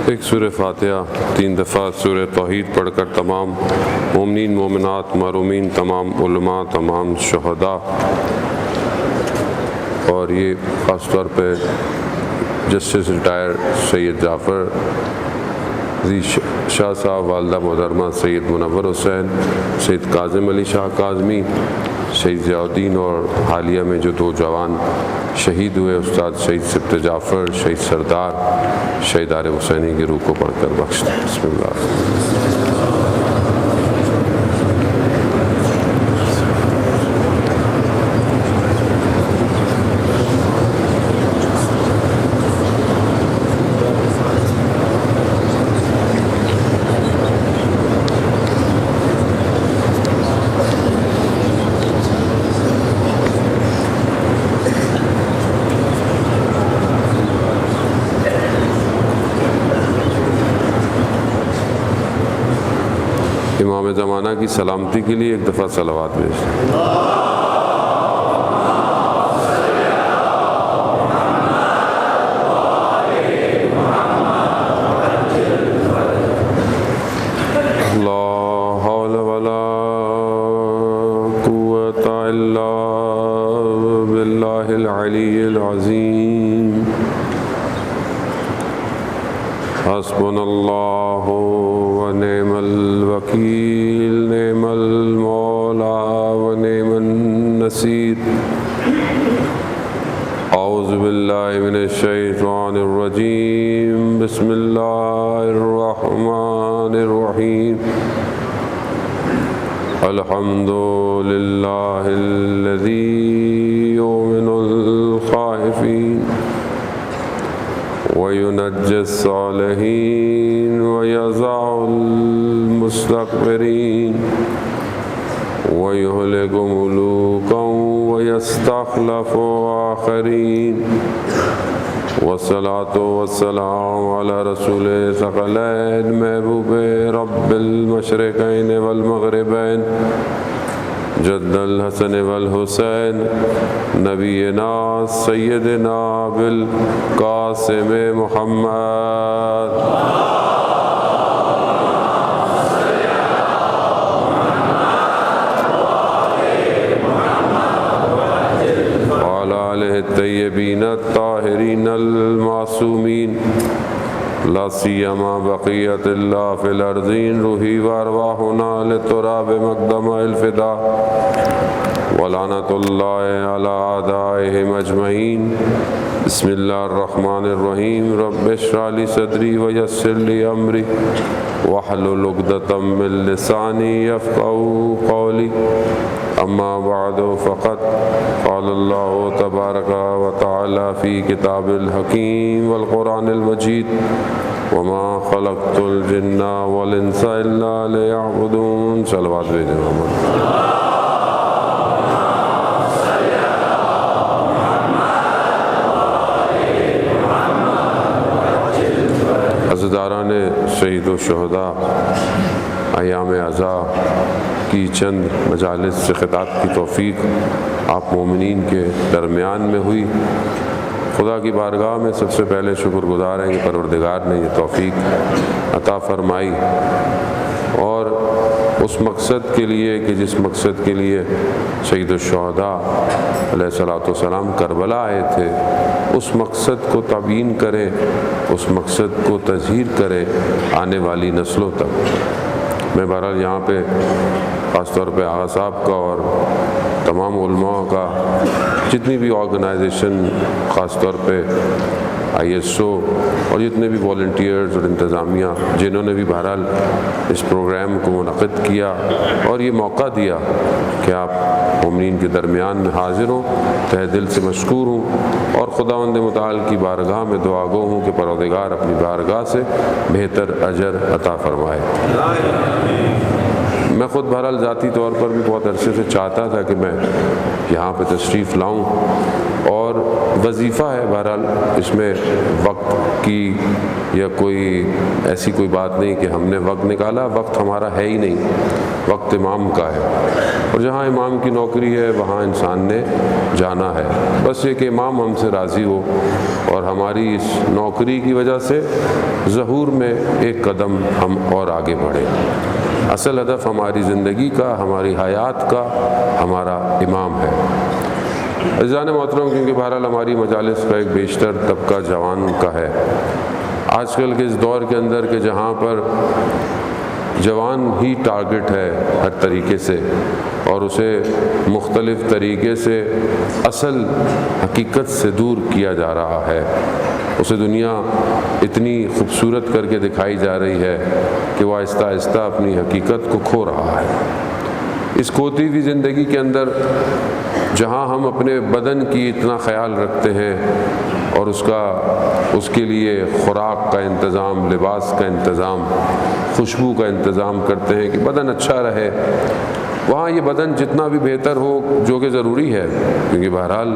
ایک سورہ فاتحہ 3 دفعہ سورہ توحید پڑھ کر تمام مومنین مومنات محرومین تمام علماء تمام شہداء اور یہ خاص طور پہ جسٹس ریٹائر سید جعفر شاہ صاحب، والدہ محترمہ سید منور حسین، سید کاظم علی شاہ کاظمی، شہید ضیاء الدین، اور حالیہ میں جو 2 جوان شہید ہوئے استاد شہید سبت جعفر، شہید سردار، شہید عارف حسینی کی روح کو پڑھ کر بخش دیں۔ بسم اللہ۔ امام زمانہ کی سلامتی کے لیے ایک دفعہ صلوات بھیج دیں۔ لا حول ولا قوة الا باللہ العلی العظیم۔ حسبنا اللہ ونعم الوکیل، نعم المولا ونعم النصیر۔ اعوذ باللہ من الشیطان الرجیم، بسم اللہ الرحمن الرحیم۔ الحمد للہ الذی یؤمن الخائفین وَيُنَجِّ الصَّالِحِينَ وَيَضَعُ الْمُسْتَكْبِرِينَ وَيُهْلِكُ مُلُوكًا وَيَسْتَخْلَفُ آخَرِينَ۔ والصلاة والسلام على رسول ثقلین، محبوب رب المشرقین والمغربین، جد الحسن والحسین، نبینا سیدنا بالقاسم محمد۔ وعلى آلہ الطیبین الطاہرین المعصومین، لا سیما بقیت اللہ فی الارضین، روحی وارواحنا لتراب مقدم الفدا، ولعنت اللہ علی اعدائہم اجمعین۔ بسم اللہ الرحمن الرحیم۔ رب اشرح لی صدری ویسر لی امری واحلل عقدۃ من لسانی یفقہوا قولی۔ اما بعد فقد قال اللہ تبارک و تعالی فی کتاب الحکیم والقرآن المجید، وما خلقت الجن والانس الا لیعبدون۔ صلوات بھیجیں محمد۔ عزاداران شہید و شہداء، ایام عزا کی چند مجالس سے خطاب کی توفیق آپ مومنین کے درمیان میں ہوئی۔ خدا کی بارگاہ میں سب سے پہلے شکر گزار ہیں کہ پروردگار نے یہ توفیق عطا فرمائی، اور اس مقصد کے لیے کہ جس مقصد کے لیے سید الشہداء علیہ الصلوۃ والسلام کربلا آئے تھے، اس مقصد کو تبیین کرے، اس مقصد کو تظہیر کرے آنے والی نسلوں تک۔ میں بہرحال یہاں پہ خاص طور پہ آغا صاحب کا اور تمام علماء کا، جتنی بھی آرگنائزیشن خاص طور پہ ISO اور جتنے بھی والنٹیئرز اور انتظامیہ جنہوں نے بھی بہرحال اس پروگرام کو منعقد کیا اور یہ موقع دیا کہ آپ مومنین کے درمیان میں حاضر ہوں، تہ دل سے مشکور ہوں، اور خداوند متعال کی بارگاہ میں دعا گو ہوں کہ پروردگار اپنی بارگاہ سے بہتر اجر عطا فرمائے۔ میں خود بہرحال ذاتی طور پر بھی بہت عرصے سے چاہتا تھا کہ میں یہاں پہ تشریف لاؤں اور وظیفہ ہے، بہرحال اس میں وقت کی یا کوئی ایسی کوئی بات نہیں کہ ہم نے وقت نکالا، وقت ہمارا ہے ہی نہیں، وقت امام کا ہے، اور جہاں امام کی نوکری ہے وہاں انسان نے جانا ہے۔ بس یہ کہ امام ہم سے راضی ہو اور ہماری اس نوکری کی وجہ سے ظہور میں ایک قدم ہم اور آگے بڑھیں۔ اصل ہدف ہماری زندگی کا، ہماری حیات کا ہمارا امام ہے۔ عزیزان محترم، کیونکہ بہرحال ہماری مجالس کا ایک بیشتر طبقہ جوان کا ہے، آج کل کے اس دور کے اندر کہ جہاں پر جوان ہی ٹارگٹ ہے ہر طریقے سے، اور اسے مختلف طریقے سے اصل حقیقت سے دور کیا جا رہا ہے، اسے دنیا اتنی خوبصورت کر کے دکھائی جا رہی ہے کہ وہ آہستہ آہستہ اپنی حقیقت کو کھو رہا ہے۔ اس کھوتی ہوئی زندگی کے اندر جہاں ہم اپنے بدن کی اتنا خیال رکھتے ہیں اور اس کے لیے خوراک کا انتظام، لباس کا انتظام، خوشبو کا انتظام کرتے ہیں کہ بدن اچھا رہے، وہاں یہ بدن جتنا بھی بہتر ہو، جو کہ ضروری ہے کیونکہ بہرحال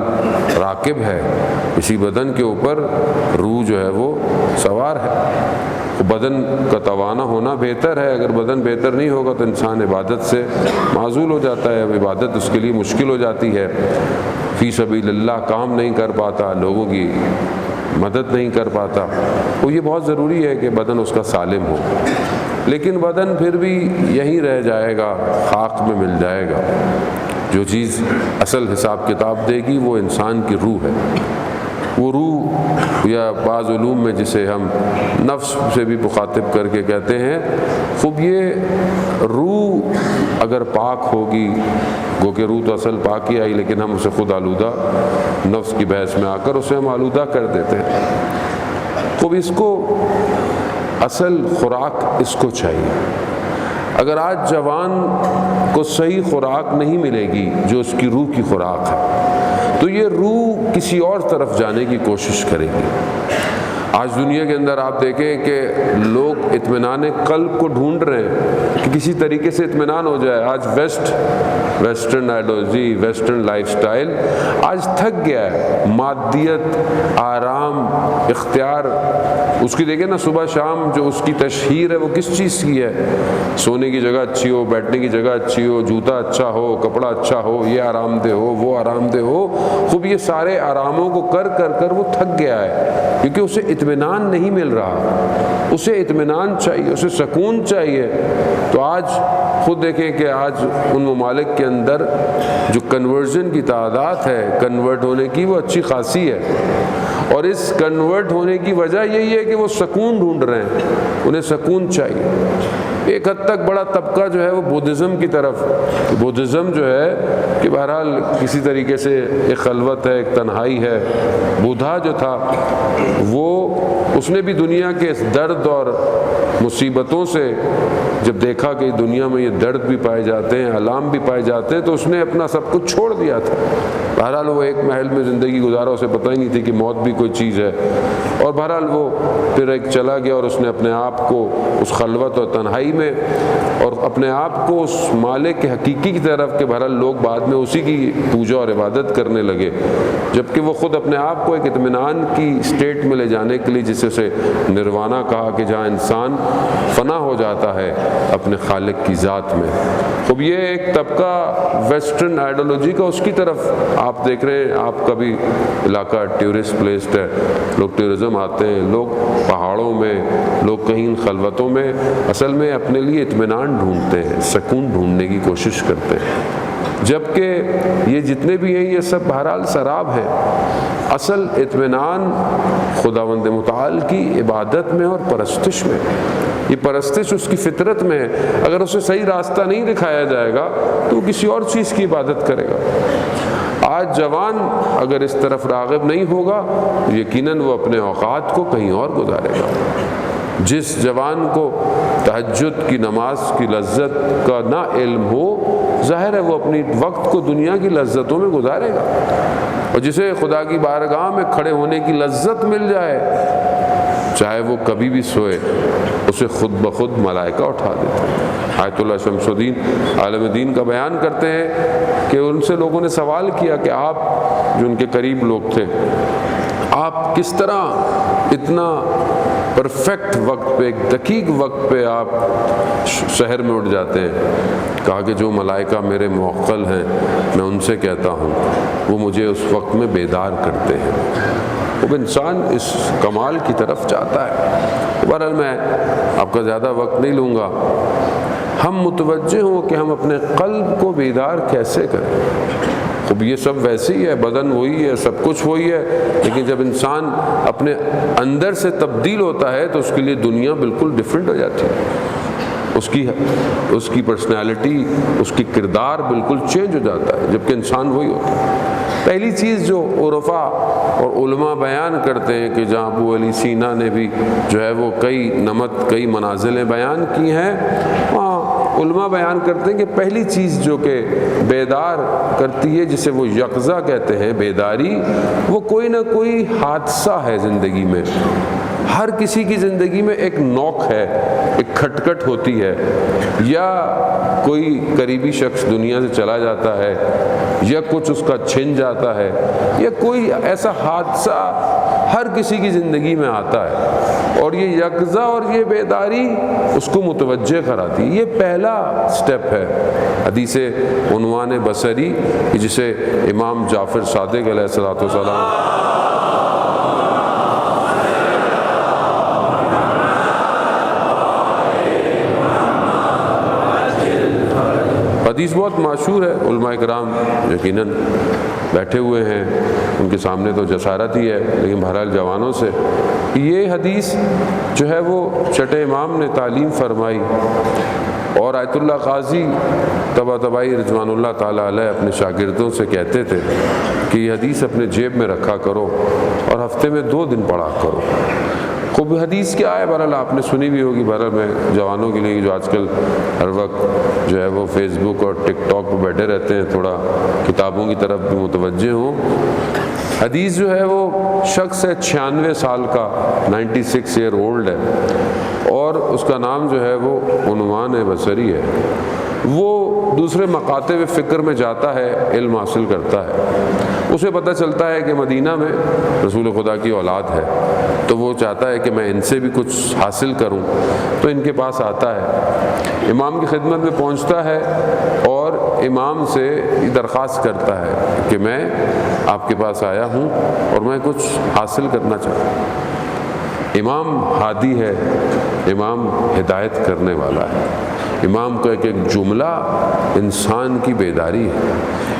راکب ہے، اسی بدن کے اوپر روح جو ہے وہ سوار ہے، بدن کا توانا ہونا بہتر ہے۔ اگر بدن بہتر نہیں ہوگا تو انسان عبادت سے معزول ہو جاتا ہے، عبادت اس کے لیے مشکل ہو جاتی ہے، فی سبیل اللہ کام نہیں کر پاتا، لوگوں کی مدد نہیں کر پاتا۔ تو یہ بہت ضروری ہے کہ بدن اس کا سالم ہو، لیکن بدن پھر بھی یہیں رہ جائے گا، خاک میں مل جائے گا۔ جو چیز اصل حساب کتاب دے گی وہ انسان کی روح ہے۔ وہ روح، یا بعض علوم میں جسے ہم نفس سے بھی مخاطب کر کے کہتے ہیں، خوب یہ روح اگر پاک ہوگی، گو کہ روح تو اصل پاک ہی آئی، لیکن ہم اسے خود آلودہ نفس کی بحث میں آ کر اسے ہم آلودہ کر دیتے ہیں۔ خوب اس کو اصل خوراک اس کو چاہیے۔ اگر آج جوان کو صحیح خوراک نہیں ملے گی جو اس کی روح کی خوراک ہے، تو یہ روح کسی اور طرف جانے کی کوشش کرے گی۔ آج دنیا کے اندر آپ دیکھیں کہ لوگ اطمینان قلب کو ڈھونڈ رہے ہیں کہ کسی طریقے سے اطمینان ہو جائے۔ آج western ideology, western life style آج تھک گیا ہے۔ مادیت، آرام، اختیار، اس کی دیکھیں نا صبح شام جو اس کی تشہیر ہے وہ کس چیز کی ہے؟ سونے کی جگہ اچھی ہو، بیٹھنے کی جگہ اچھی ہو، جوتا اچھا ہو، کپڑا اچھا ہو، یہ آرام دہ ہو، وہ آرام دہ ہو۔ خوب یہ سارے آراموں کو کر کر وہ تھک گیا ہے، کیونکہ اسے اطمینان نہیں مل رہا۔ اسے اطمینان چاہیے، اسے سکون چاہیے۔ تو آج خود دیکھیں کہ آج ان ممالک کے اندر جو کنورژن کی تعداد ہے، کنورٹ ہونے کی، وہ اچھی خاصی ہے، اور اس کنورٹ ہونے کی وجہ یہی ہے کہ وہ سکون ڈھونڈ رہے ہیں، انہیں سکون چاہیے۔ ایک حد تک بڑا طبقہ جو ہے وہ بدھزم کی طرف، بدھزم جو ہے کہ بہرحال کسی طریقے سے ایک خلوت ہے، ایک تنہائی ہے۔ بودھا جو تھا وہ اس نے بھی دنیا کے اس درد اور مصیبتوں سے جب دیکھا کہ دنیا میں یہ درد بھی پائے جاتے ہیں، آلام بھی پائے جاتے ہیں، تو اس نے اپنا سب کچھ چھوڑ دیا تھا۔ بہرحال وہ ایک محل میں زندگی گزارا، اسے پتہ ہی نہیں تھی کہ موت بھی کوئی چیز ہے، اور بہرحال وہ پھر ایک چلا گیا اور اس نے اپنے آپ کو اس خلوت اور تنہائی میں اور اپنے آپ کو اس مالک کے حقیقی کی طرف، کہ بہرحال لوگ بعد میں اسی کی پوجا اور عبادت کرنے لگے، جبکہ وہ خود اپنے آپ کو ایک اطمینان کی اسٹیٹ میں لے جانے کے لیے، جسے سے نروانا کہا کہ جہاں انسان فنا ہو جاتا ہے اپنے خالق کی ذات میں۔ اب یہ ایک طبقہ ویسٹرن آئیڈیالوجی کا، اس کی طرف آپ دیکھ رہے ہیں۔ آپ کا بھی علاقہ ٹورسٹ پلیس ہے، لوگ ٹورزم آتے ہیں، لوگ پہاڑوں میں، لوگ کہیں ان خلوتوں میں اصل میں اپنے لیے اطمینان ڈھونڈتے ہیں، سکون ڈھونڈنے کی کوشش کرتے ہیں، جبکہ یہ جتنے بھی ہیں یہ سب بہرحال سراب ہے۔ اصل اطمینان خداوند متعال کی عبادت میں اور پرستش میں۔ یہ پرستش اس کی فطرت میں ہے، اگر اسے صحیح راستہ نہیں دکھایا جائے گا تو وہ کسی اور چیز کی عبادت کرے گا۔ آج جوان اگر اس طرف راغب نہیں ہوگا تو یقیناً وہ اپنے اوقات کو کہیں اور گزارے گا۔ جس جوان کو تہجد کی نماز کی لذت کا نہ علم ہو، ظاہر ہے وہ اپنی وقت کو دنیا کی لذتوں میں گزارے گا، اور جسے خدا کی بارگاہ میں کھڑے ہونے کی لذت مل جائے، چاہے وہ کبھی بھی سوئے، اسے خود بخود ملائکہ اٹھا دیتے ہیں۔ آیت اللہ شمس الدین عالم دین کا بیان کرتے ہیں کہ ان سے لوگوں نے سوال کیا کہ آپ جو ان کے قریب لوگ تھے، آپ کس طرح اتنا پرفیکٹ وقت پہ، ایک دقیق وقت پہ آپ شہر میں اٹھ جاتے ہیں؟ کہا کہ جو ملائکہ میرے موکل ہیں میں ان سے کہتا ہوں، وہ مجھے اس وقت میں بیدار کرتے ہیں۔ اب انسان اس کمال کی طرف جاتا ہے۔ بہرحال میں آپ کا زیادہ وقت نہیں لوں گا، ہم متوجہ ہوں کہ ہم اپنے قلب کو بیدار کیسے کریں۔ اب یہ سب ویسے ہی ہے، بدن وہی ہے، سب کچھ وہی ہے، لیکن جب انسان اپنے اندر سے تبدیل ہوتا ہے تو اس کے لیے دنیا بالکل ڈیفرنٹ ہو جاتی ہے، اس کی پرسنالٹی، اس کی کردار بالکل چینج ہو جاتا ہے، جبکہ انسان وہی ہوتا ہے۔ پہلی چیز جو عرفاء اور علماء بیان کرتے ہیں کہ جہاں ابو علی سینا نے بھی جو ہے وہ کئی منازلیں بیان کی ہیں، وہاں علماء بیان کرتے ہیں کہ پہلی چیز جو کہ بیدار کرتی ہے، جسے وہ یقظہ کہتے ہیں، بیداری، وہ کوئی نہ کوئی حادثہ ہے زندگی میں۔ ہر کسی کی زندگی میں ایک نوک ہے، ایک کھٹکھٹ ہوتی ہے، یا کوئی قریبی شخص دنیا سے چلا جاتا ہے، یا کچھ اس کا چھن جاتا ہے، یا کوئی ایسا حادثہ ہر کسی کی زندگی میں آتا ہے، اور یہ یقظہ اور یہ بیداری اس کو متوجہ کراتی ہے۔ یہ پہلا سٹیپ ہے حدیث عنوان بصری، جسے امام جعفر صادق علیہ السلام حدیث بہت مشہور ہے، علماء کرام یقیناً بیٹھے ہوئے ہیں، ان کے سامنے تو جسارت ہی ہے، لیکن بہرحال جوانوں سے یہ حدیث جو ہے وہ چھٹے امام نے تعلیم فرمائی، اور آیت اللہ قاضی طباطبائی رضوان اللہ تعالیٰ علیہ اپنے شاگردوں سے کہتے تھے کہ یہ حدیث اپنے جیب میں رکھا کرو اور ہفتے میں 2 دن پڑھا کرو۔ خوب حدیث کیا ہے، بہرحال آپ نے سنی بھی ہوگی، بہرحال میں جوانوں کے لیے جو آج کل ہر وقت جو ہے وہ فیس بک اور ٹک ٹاک پہ بیٹھے رہتے ہیں، تھوڑا کتابوں کی طرف بھی متوجہ ہوں۔ حدیث جو ہے وہ شخص ہے 96 سال کا، 96 ایئر اولڈ ہے، اور اس کا نام جو ہے وہ عنوان بصری ہے۔ وہ دوسرے مکاتب فکر میں جاتا ہے، علم حاصل کرتا ہے، اسے پتہ چلتا ہے کہ مدینہ میں رسول خدا کی اولاد ہے، تو وہ چاہتا ہے کہ میں ان سے بھی کچھ حاصل کروں، تو ان کے پاس آتا ہے، امام کی خدمت میں پہنچتا ہے اور امام سے درخواست کرتا ہے کہ میں آپ کے پاس آیا ہوں اور میں کچھ حاصل کرنا چاہتا ہوں۔ امام ہادی ہے، امام ہدایت کرنے والا ہے، امام کا ایک جملہ انسان کی بیداری ہے۔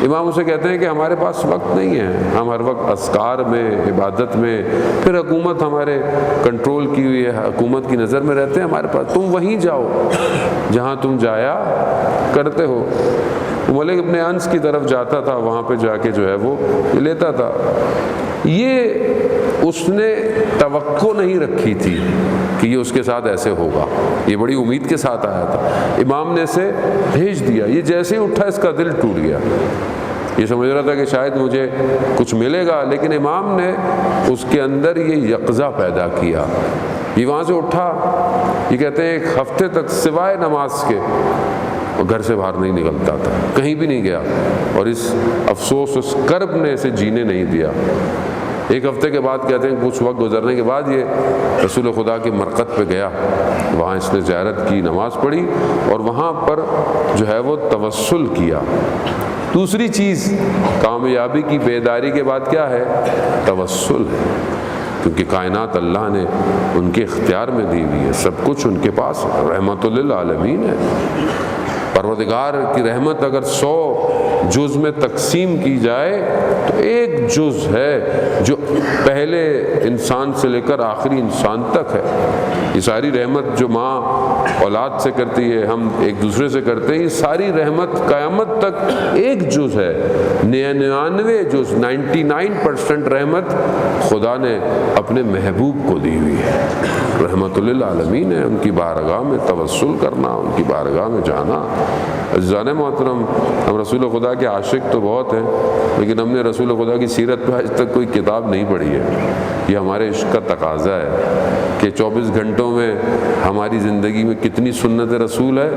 امام اسے کہتے ہیں کہ ہمارے پاس وقت نہیں ہے، ہم ہر وقت اذکار میں، عبادت میں، پھر حکومت ہمارے کنٹرول کی ہوئی ہے، حکومت کی نظر میں رہتے ہیں، ہمارے پاس تم وہیں جاؤ جہاں تم جایا کرتے ہو۔ ملک اپنے انس کی طرف جاتا تھا، وہاں پہ جا کے جو ہے وہ لیتا تھا۔ یہ اس نے توقع نہیں رکھی تھی کہ یہ اس کے ساتھ ایسے ہوگا، یہ بڑی امید کے ساتھ آیا تھا، امام نے اسے بھیج دیا۔ یہ جیسے ہی اٹھا اس کا دل ٹوٹ گیا، یہ سمجھ رہا تھا کہ شاید مجھے کچھ ملے گا، لیکن امام نے اس کے اندر یہ یقظہ پیدا کیا۔ یہ وہاں سے اٹھا، یہ کہتے ہیں ایک ہفتے تک سوائے نماز کے وہ گھر سے باہر نہیں نکلتا تھا، کہیں بھی نہیں گیا، اور اس افسوس، اس کرب نے اسے جینے نہیں دیا۔ ایک ہفتے کے بعد کہتے ہیں کچھ وقت گزرنے کے بعد یہ رسول خدا کی مرقد پہ گیا، وہاں اس نے زیارت کی، نماز پڑھی، اور وہاں پر جو ہے وہ توسل کیا۔ دوسری چیز کامیابی کی بیداری کے بعد کیا ہے؟ توسل ہے، کیونکہ کائنات اللہ نے ان کے اختیار میں دی ہوئی ہے، سب کچھ ان کے پاس رحمت للعالمین ہے۔ پروردگار کی رحمت اگر 100 جز میں تقسیم کی جائے تو ایک جز ہے جو پہلے انسان سے لے کر آخری انسان تک ہے۔ یہ ساری رحمت جو ماں اولاد سے کرتی ہے، ہم ایک دوسرے سے کرتے ہیں، یہ ساری رحمت قیامت تک ایک جز ہے۔ 99 جز، 99% رحمت خدا نے اپنے محبوب کو دی ہوئی ہے، رحمت للعالمین ہے۔ ان کی بارگاہ میں توسل کرنا، ان کی بارگاہ میں جانا۔ عزیزان محترم، ہم رسول خدا کے عاشق تو بہت ہیں، لیکن ہم نے رسول خدا کی سیرت پہ آج تک کوئی کتاب نہیں پڑھی ہے۔ یہ ہمارے عشق کا تقاضا ہے کہ کہ 24 گھنٹوں میں ہماری زندگی میں کتنی سنت رسول ہے،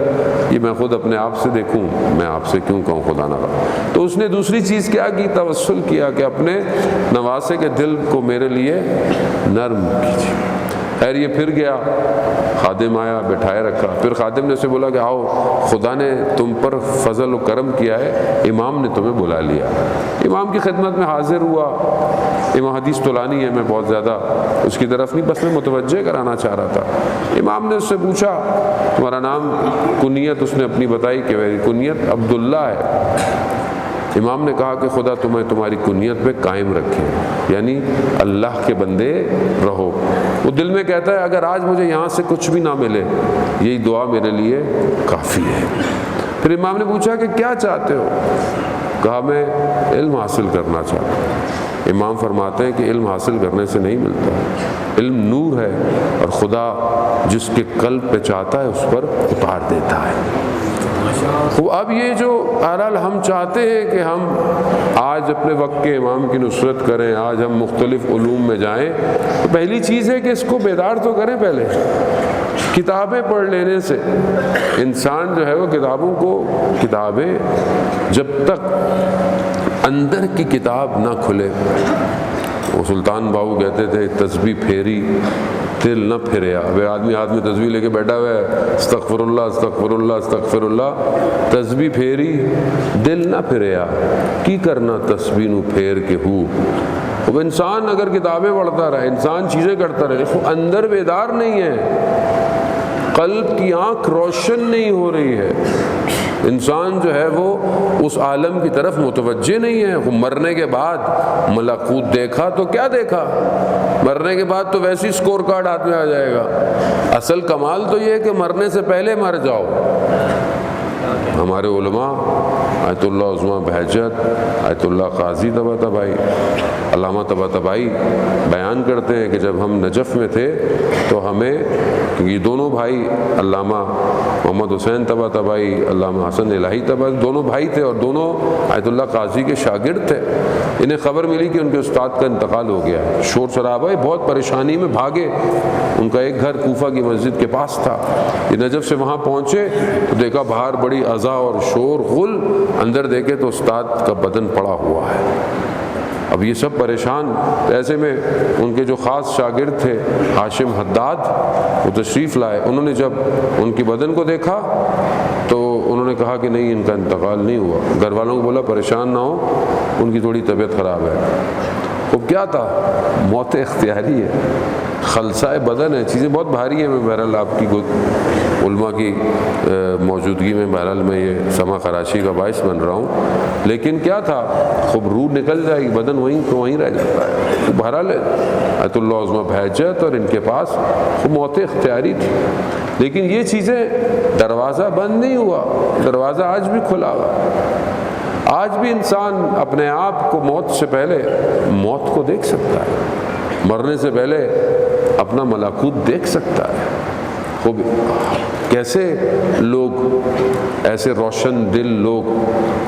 یہ میں خود اپنے آپ سے دیکھوں، میں آپ سے کیوں کہوں خدا نہ خواستہ۔ تو اس نے دوسری چیز کیا کی، توسل کیا کہ اپنے نواسے کے دل کو میرے لیے نرم کیجیے۔ خیر یہ پھر گیا، خادم آیا، بٹھائے رکھا، پھر خادم نے اسے بولا کہ آؤ، خدا نے تم پر فضل و کرم کیا ہے، امام نے تمہیں بلا لیا۔ امام کی خدمت میں حاضر ہوا۔ امام حدیث طولانی ہے، میں بہت زیادہ اس کی طرف نہیں، بس میں متوجہ کرانا چاہ رہا تھا۔ امام نے اس سے پوچھا تمہارا نام، کنیت اس نے اپنی بتائی کہ میری کنیت عبداللہ ہے۔ امام نے کہا کہ خدا تمہیں تمہاری کنیت پہ قائم رکھے، یعنی اللہ کے بندے رہو۔ وہ دل میں کہتا ہے اگر آج مجھے یہاں سے کچھ بھی نہ ملے، یہی دعا میرے لیے کافی ہے۔ پھر امام نے پوچھا کہ کیا چاہتے ہو؟ کہا میں علم حاصل کرنا چاہتا ہوں۔ امام فرماتے ہیں کہ علم حاصل کرنے سے نہیں ملتا، علم نور ہے اور خدا جس کے قلب پہ چاہتا ہے اس پر اتار دیتا ہے۔ اب یہ جو بہرحال ہم چاہتے ہیں کہ ہم آج اپنے وقت کے امام کی نصرت کریں، آج ہم مختلف علوم میں جائیں، تو پہلی چیز ہے کہ اس کو بیدار تو کریں۔ پہلے کتابیں پڑھ لینے سے انسان جو ہے وہ کتابیں جب تک اندر کی کتاب نہ کھلے، وہ سلطان باؤ کہتے تھے تسبیح پھیری دل نہ پھریا۔ اب آدمی ہاتھ میں تسبیح لے کے بیٹھا ہوا ہے، استغفر اللہ استغفر اللہ استغفر اللہ، تسبیح پھیری دل نہ پھریا، کی کرنا تسبیح نو پھیر کے ہو۔ اب انسان اگر کتابیں پڑھتا رہے، انسان چیزیں کرتا رہے، وہ اندر بیدار نہیں ہے، قلب کی آنکھ روشن نہیں ہو رہی ہے، انسان جو ہے وہ اس عالم کی طرف متوجہ نہیں ہے۔ وہ مرنے کے بعد ملکوت دیکھا تو کیا دیکھا، مرنے کے بعد تو ویسی سکور کارڈ ہاتھ میں آ جائے گا۔ اصل کمال تو یہ ہے کہ مرنے سے پہلے مر جاؤ۔ ہمارے علماء آیت اللہ عظمہ بہجت، آیت اللہ قاضی طباطبائی، علامہ طباطبائی بیان کرتے ہیں کہ جب ہم نجف میں تھے تو ہمیں، یہ دونوں بھائی علامہ محمد حسین طباطبائی، علامہ حسن الہی طباطبائی، دونوں بھائی تھے اور دونوں آیت اللہ قاضی کے شاگرد تھے۔ انہیں خبر ملی کہ ان کے استاد کا انتقال ہو گیا، شور شرابہ، بہت پریشانی میں بھاگے۔ ان کا ایک گھر کوفہ کی مسجد کے پاس تھا۔ یہ نجف سے وہاں پہنچے تو دیکھا باہر بڑی اذا اور شور غل، اندر دیکھے تو استاد کا بدن پڑا ہوا ہے۔ اب یہ سب پریشان، ایسے میں ان کے جو خاص شاگرد تھے ہاشم حداد، وہ تشریف لائے۔ انہوں نے جب ان کی بدن کو دیکھا تو انہوں نے کہا کہ نہیں، ان کا انتقال نہیں ہوا۔ گھر والوں کو بولا پریشان نہ ہو، ان کی تھوڑی طبیعت خراب ہے۔ وہ کیا تھا؟ موت اختیاری ہے، خلسۂ بدن ہے، چیزیں بہت بھاری ہیں۔ میں بہرحال آپ کی علماء کی موجودگی میں بہرحال میں یہ سما خراشی کا باعث بن رہا ہوں، لیکن کیا تھا، خوب روح نکل جائے گی، بدن وہیں تو وہیں رہ جاتا ہے۔ بہرحال آیت اللہ عظمہ بہجت اور ان کے پاس خوب موت اختیاری تھی، لیکن یہ چیزیں، دروازہ بند نہیں ہوا، دروازہ آج بھی کھلا ہوا۔ آج بھی انسان اپنے آپ کو موت سے پہلے موت کو دیکھ سکتا ہے، مرنے سے پہلے اپنا ملکوت دیکھ سکتا ہے۔ خوب کیسے لوگ، ایسے روشن دل لوگ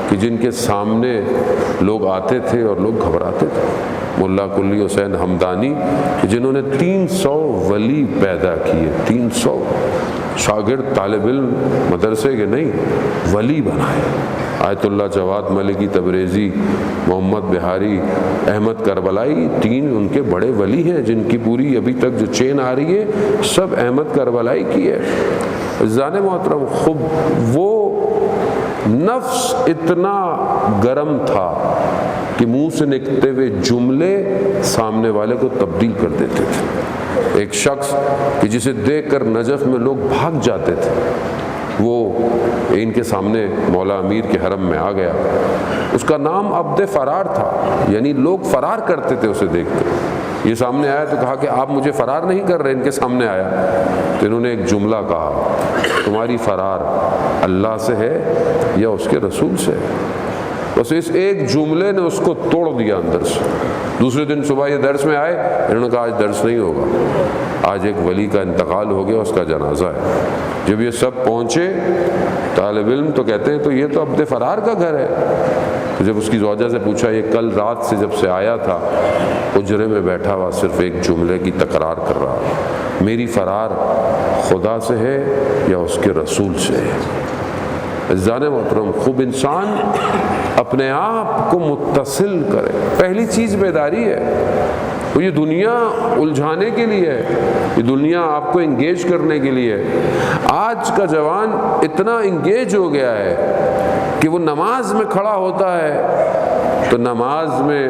کہ جن کے سامنے لوگ آتے تھے اور لوگ گھبراتے تھے۔ ملا کلی حسین ہمدانی جنہوں نے 300 ولی پیدا کیے، 300 شاگرد طالب علم مدرسے کے نہیں، ولی بنائے۔ آیت اللہ جواد ملکی تبریزی، محمد بہاری، احمد کربلائی، 3 ان کے بڑے ولی ہیں جن کی پوری ابھی تک جو چین آ رہی ہے سب احمد کربلائی کی ہے۔ عزیزان محترم، خوب وہ نفس اتنا گرم تھا کہ منہ سے نکلتے ہوئے جملے سامنے والے کو تبدیل کر دیتے تھے۔ ایک شخص کہ جسے دیکھ کر نجف میں لوگ بھاگ جاتے تھے، وہ ان کے سامنے مولا امیر کے حرم میں آ گیا۔ اس کا نام عبد فرار تھا، یعنی لوگ فرار کرتے تھے اسے دیکھ کے۔ یہ سامنے آیا تو کہا کہ آپ مجھے فرار نہیں کر رہے، ان کے سامنے آیا تو انہوں نے ایک جملہ کہا، تمہاری فرار اللہ سے ہے یا اس کے رسول سے ہے؟ بس اس ایک جملے نے اس کو توڑ دیا اندر سے۔ دوسرے دن صبح یہ درس میں آئے، انہوں نے کہا آج درس نہیں ہوگا، آج ایک ولی کا انتقال ہو گیا، اس کا جنازہ ہے۔ جب یہ سب پہنچے طالب علم تو کہتے ہیں تو یہ تو عبد فرار کا گھر ہے۔ تو جب اس کی زوجہ سے پوچھا، یہ کل رات سے جب سے آیا تھا حجرے میں بیٹھا ہوا صرف ایک جملے کی تکرار کر رہا، میری فرار خدا سے ہے یا اس کے رسول سے ہے۔ عزیزان محترم، خوب انسان اپنے آپ کو متصل کرے۔ پہلی چیز بیداری ہے، تو یہ دنیا الجھانے کے لیے ہے، یہ دنیا آپ کو انگیج کرنے کے لیے ہے۔ آج کا جوان اتنا انگیج ہو گیا ہے کہ وہ نماز میں کھڑا ہوتا ہے تو نماز میں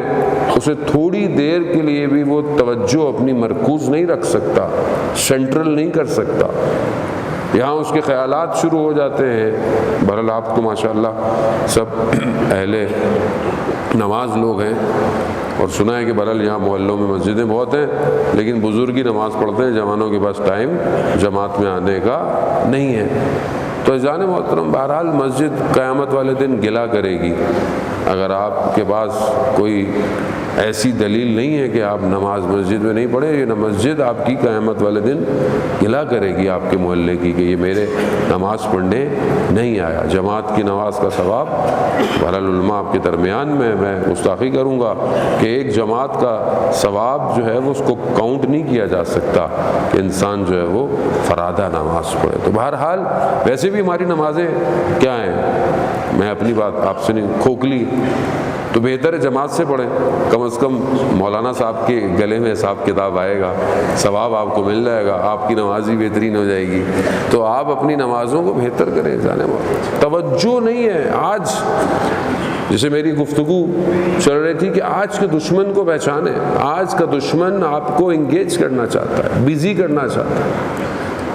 اسے تھوڑی دیر کے لیے بھی وہ توجہ اپنی مرکوز نہیں رکھ سکتا، سینٹرل نہیں کر سکتا، یہاں اس کے خیالات شروع ہو جاتے ہیں۔ بہرحال آپ تو ماشاءاللہ سب اہل نماز لوگ ہیں، اور سنا ہے کہ بہرحال یہاں محلوں میں مسجدیں بہت ہیں، لیکن بزرگی نماز پڑھتے ہیں، جوانوں کے پاس ٹائم جماعت میں آنے کا نہیں ہے۔ تو عزیزان محترم، بہرحال مسجد قیامت والے دن گلہ کرے گی اگر آپ کے پاس کوئی ایسی دلیل نہیں ہے کہ آپ نماز مسجد میں نہیں پڑھیں۔ یہ مسجد آپ کی قیامت والے دن گلہ کرے گی آپ کے محلے کی کہ یہ میرے نماز پڑھنے نہیں آیا۔ جماعت کی نماز کا ثواب بہرحال علماء آپ کے درمیان میں گستاخی کروں گا کہ ایک جماعت کا ثواب جو ہے وہ اس کو کاؤنٹ نہیں کیا جا سکتا کہ انسان جو ہے وہ فرادہ نماز پڑھے۔ تو بہرحال ویسے بھی ہماری نمازیں کیا ہیں، میں اپنی بات آپ سے نہیں کھوکھلی، تو بہتر ہے جماعت سے پڑھیں، کم از کم مولانا صاحب کے گلے میں حساب کتاب آئے گا، ثواب آپ کو مل جائے گا، آپ کی نماز بھی بہترین ہو جائے گی۔ تو آپ اپنی نمازوں کو بہتر کریں۔ جانے توجہ نہیں ہے آج، جیسے میری گفتگو چل رہی تھی کہ آج کے دشمن کو پہچانیں۔ آج کا دشمن آپ کو انگیج کرنا چاہتا ہے، بزی کرنا چاہتا ہے۔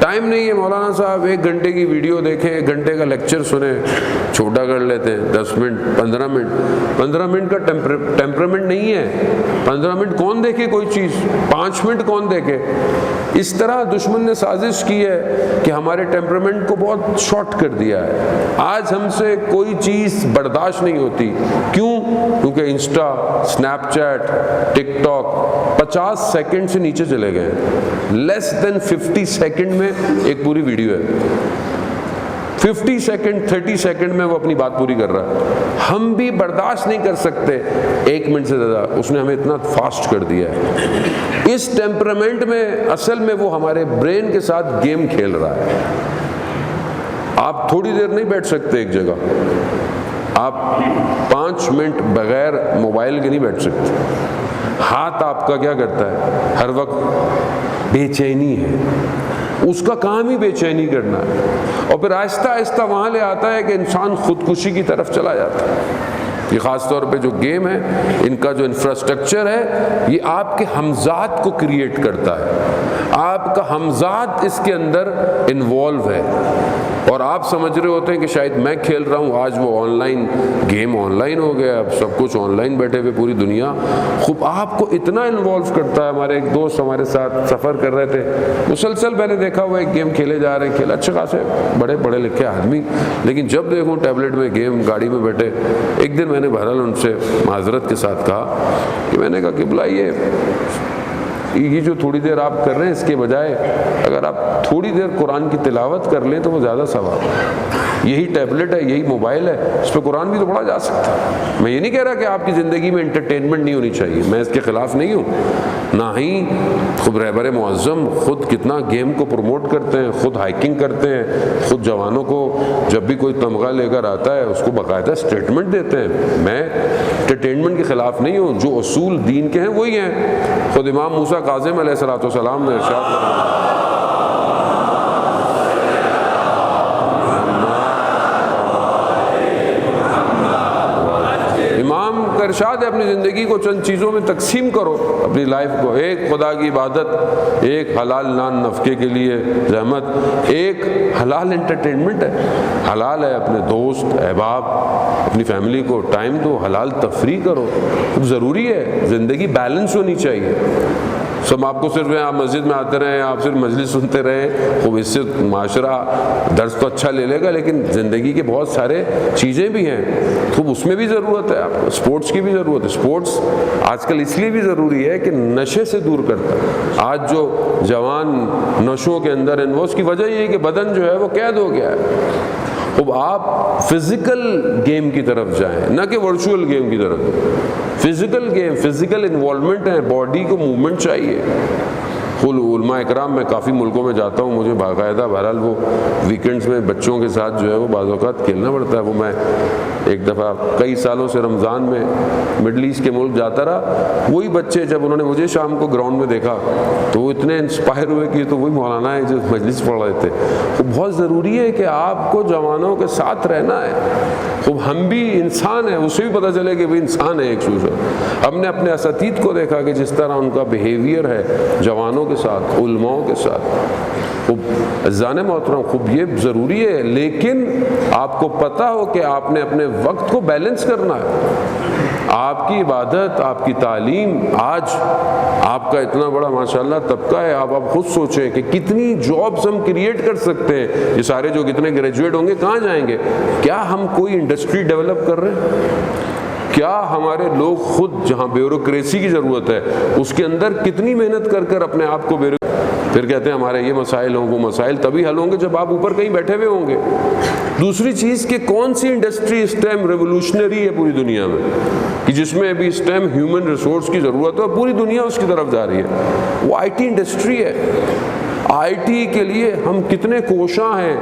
ٹائم نہیں ہے، مولانا صاحب 1 گھنٹے کی ویڈیو دیکھیں، 1 گھنٹے کا لیکچر سنیں، چھوٹا کر لیتے ہیں 10 منٹ 15 منٹ 15 منٹ کا ٹیمپرامنٹ نہیں ہے۔ 15 منٹ کون دیکھے کوئی چیز، 5 منٹ کون دیکھے؟ اس طرح دشمن نے سازش کی ہے کہ ہمارے ٹیمپرامنٹ کو بہت شارٹ کر دیا ہے۔ آج ہم سے کوئی چیز برداشت نہیں ہوتی، کیوں؟ کیونکہ انسٹا، سنیپ چیٹ، ٹک ٹاک 50 سیکنڈ سے نیچے چلے گئے ہیں۔ لیس دین 50 سیکنڈ میں ایک پوری ویڈیو ہے، 50 سیکنڈ 30 سیکنڈ میں وہ اپنی بات پوری کر رہا ہے۔ ہم بھی برداشت نہیں کر سکتے 1 منٹ سے زیادہ، اس نے ہمیں اتنا فاسٹ کر دیا ہے۔ اس ٹیمپرامنٹ میں اصل میں وہ ہمارے برین کے ساتھ گیم کھیل رہا ہے۔ آپ تھوڑی دیر نہیں بیٹھ سکتے ایک جگہ، آپ 5 منٹ بغیر موبائل کے نہیں بیٹھ سکتے۔ ہاتھ آپ کا کیا کرتا ہے؟ ہر وقت بے چینی ہے، اس کا کام ہی بے چینی کرنا ہے، اور پھر آہستہ آہستہ وہاں لے آتا ہے کہ انسان خودکشی کی طرف چلا جاتا ہے۔ یہ خاص طور پہ جو گیم ہے، ان کا جو انفراسٹرکچر ہے، یہ آپ کے ہمزاد کو کریٹ کرتا ہے، آپ کا ہمزاد اس کے اندر انوالو ہے، اور آپ سمجھ رہے ہوتے ہیں کہ شاید میں کھیل رہا ہوں، آج وہ online game online ہو گیا، اب سب کچھ آن لائن بیٹھے ہوئے پوری دنیا خوب آپ کو اتنا انوالو کرتا ہے۔ ہمارے ایک دوست ہمارے ساتھ سفر کر رہے تھے، مسلسل میں نے دیکھا وہ ایک گیم کھیلے جا رہے ہیں، کھیلا اچھے خاصے بڑے پڑھے لکھے آدمی، لیکن جب دیکھوں ٹیبلٹ میں گیم، گاڑی میں بیٹھے۔ ایک دن میں نے بہرحال ان سے معذرت کے ساتھ کہا کہ میں نے کہا کہ بلائیے، یہ جو تھوڑی دیر آپ کر رہے ہیں، اس کے بجائے اگر آپ تھوڑی دیر قرآن کی تلاوت کر لیں تو وہ زیادہ ثواب ہے۔ یہی ٹیبلٹ ہے، یہی موبائل ہے، اس پہ قرآن بھی تو پڑھا جا سکتا ہے۔ میں یہ نہیں کہہ رہا کہ آپ کی زندگی میں انٹرٹینمنٹ نہیں ہونی چاہیے، میں اس کے خلاف نہیں ہوں، نہ ہی خود رہبر معظم خود کتنا گیم کو پروموٹ کرتے ہیں، خود ہائکنگ کرتے ہیں، خود جوانوں کو جب بھی کوئی تمغہ لے کر آتا ہے اس کو باقاعدہ اسٹیٹمنٹ دیتے ہیں۔ میں انٹرٹینمنٹ کے خلاف نہیں ہوں، جو اصول دین کے ہیں وہی ہیں۔ خود امام موسیٰ کاظم علیہ السلام نے ارشاد فرمایا، ارشاد ہے اپنی زندگی کو چند چیزوں میں تقسیم کرو، اپنی لائف کو، ایک خدا کی عبادت، ایک حلال نان نفقے کے لیے زحمت، ایک حلال انٹرٹینمنٹ ہے، حلال ہے اپنے دوست احباب اپنی فیملی کو ٹائم دو، حلال تفریح کرو، ضروری ہے، زندگی بیلنس ہونی چاہیے۔ سب آپ کو صرف آپ مسجد میں آتے رہیں، آپ صرف مجلس سنتے رہیں، خوب اس سے معاشرہ درس تو اچھا لے لے گا، لیکن زندگی کے بہت سارے چیزیں بھی ہیں، خوب اس میں بھی ضرورت ہے، آپ کو اسپورٹس کی بھی ضرورت ہے۔ اسپورٹس آج کل اس لیے بھی ضروری ہے کہ نشے سے دور کرتا ہے۔ آج جو جوان نشوں کے اندر ہیں، وہ اس کی وجہ یہ ہے کہ بدن جو ہے وہ قید ہو گیا ہے۔ اب آپ فزیکل گیم کی طرف جائیں، نہ کہ ورچوئل گیم کی طرف۔ فزیکل گیم، فزیکل انوالومنٹ ہے، باڈی کو موومنٹ چاہیے۔ علماء اکرام میں کافی ملکوں میں جاتا ہوں، مجھے باقاعدہ بہرحال وہ ویکنڈز میں بچوں کے ساتھ جو ہے وہ بعض اوقات کھیلنا پڑتا ہے۔ وہ میں ایک دفعہ کئی سالوں سے رمضان میں مڈل ایسٹ کے ملک جاتا رہا، وہی بچے جب انہوں نے مجھے شام کو گراؤنڈ میں دیکھا تو وہ اتنے انسپائر ہوئے کہ تو وہی مولانا ہے جو مجلس پڑھ رہے تھے۔ وہ بہت ضروری ہے کہ آپ کو جوانوں کے ساتھ رہنا ہے، خوب ہم بھی انسان ہیں، اسے بھی پتہ چلے کہ وہ انسان ہے ایک سوچو۔ ہم نے اپنے اساتید کو دیکھا کہ جس طرح ان کا بیہیویئر ہے جوانوں کے ساتھ، علماؤں کے ساتھ، خوب عزیزان محترم، خوب یہ ضروری ہے، لیکن آپ کو پتہ ہو کہ آپ نے اپنے وقت کو بیلنس کرنا ہے۔ آپ کی عبادت، آپ کی تعلیم، آج آپ کا اتنا بڑا ماشاءاللہ طبقہ ہے، آپ خود سوچیں کہ کتنی جابز ہم کریٹ کر سکتے ہیں۔ یہ سارے جو کتنے گریجویٹ ہوں گے کہاں جائیں گے؟ کیا ہم کوئی انڈسٹری ڈیولپ کر رہے ہیں؟ کیا ہمارے لوگ خود جہاں بیوروکریسی کی ضرورت ہے اس کے اندر کتنی محنت کر کر اپنے آپ کو پھر کہتے ہیں ہمارے یہ مسائل ہوں، وہ مسائل تبھی حل ہوں گے جب آپ اوپر کہیں بیٹھے ہوئے ہوں گے۔ دوسری چیز کہ کون سی انڈسٹری اس ٹائم ریولوشنری ہے پوری دنیا میں، کہ جس میں ابھی اس ٹائم ہیومن ریسورس کی ضرورت ہے اور پوری دنیا اس کی طرف جا رہی ہے، وہ آئی ٹی انڈسٹری ہے۔ آئی ٹی کے لیے ہم کتنے کوشاں ہیں۔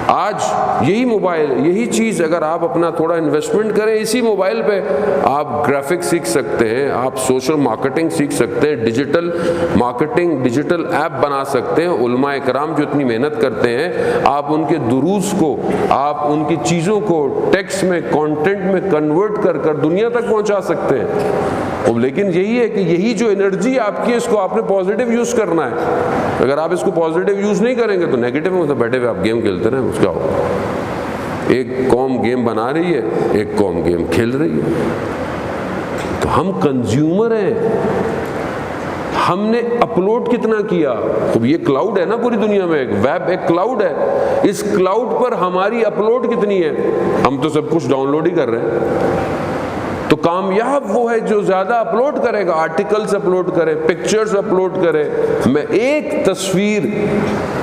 آج یہی موبائل، یہی چیز اگر آپ اپنا تھوڑا انویسٹمنٹ کریں اسی موبائل پہ، آپ گرافک سیکھ سکتے ہیں، آپ سوشل مارکیٹنگ سیکھ سکتے ہیں، ڈیجیٹل مارکیٹنگ، ڈیجیٹل ایپ بنا سکتے ہیں۔ علماء کرام جو اتنی محنت کرتے ہیں، آپ ان کے دروس کو، آپ ان کی چیزوں کو ٹیکسٹ میں، کانٹینٹ میں کنورٹ کر کر دنیا تک پہنچا سکتے ہیں۔ لیکن یہی ہے کہ یہی جو انرجی آپ کی ہے اس کو آپ نے پازیٹیو یوز کرنا ہے۔ اگر آپ اس کو پازیٹیو یوز نہیں کریں گے تو نیگیٹو میں تو بیٹھے ہوئے آپ گیم کھیلتے رہیں، اس کا ہوگا۔ ایک قوم گیم بنا رہی ہے، ایک قوم گیم کھیل رہی ہے، تو ہم کنزیومر ہیں۔ ہم نے اپلوڈ کتنا کیا؟ اب یہ کلاؤڈ ہے نا پوری دنیا میں، ایک ویب ایک کلاؤڈ ہے، اس کلاؤڈ پر ہماری اپلوڈ کتنی ہے؟ ہم تو سب کچھ ڈاؤن لوڈ ہی کر رہے ہیں۔ تو کامیاب وہ ہے جو زیادہ اپلوڈ کرے گا، آرٹیکلز اپلوڈ کرے، پکچرز اپلوڈ کرے۔ میں ایک تصویر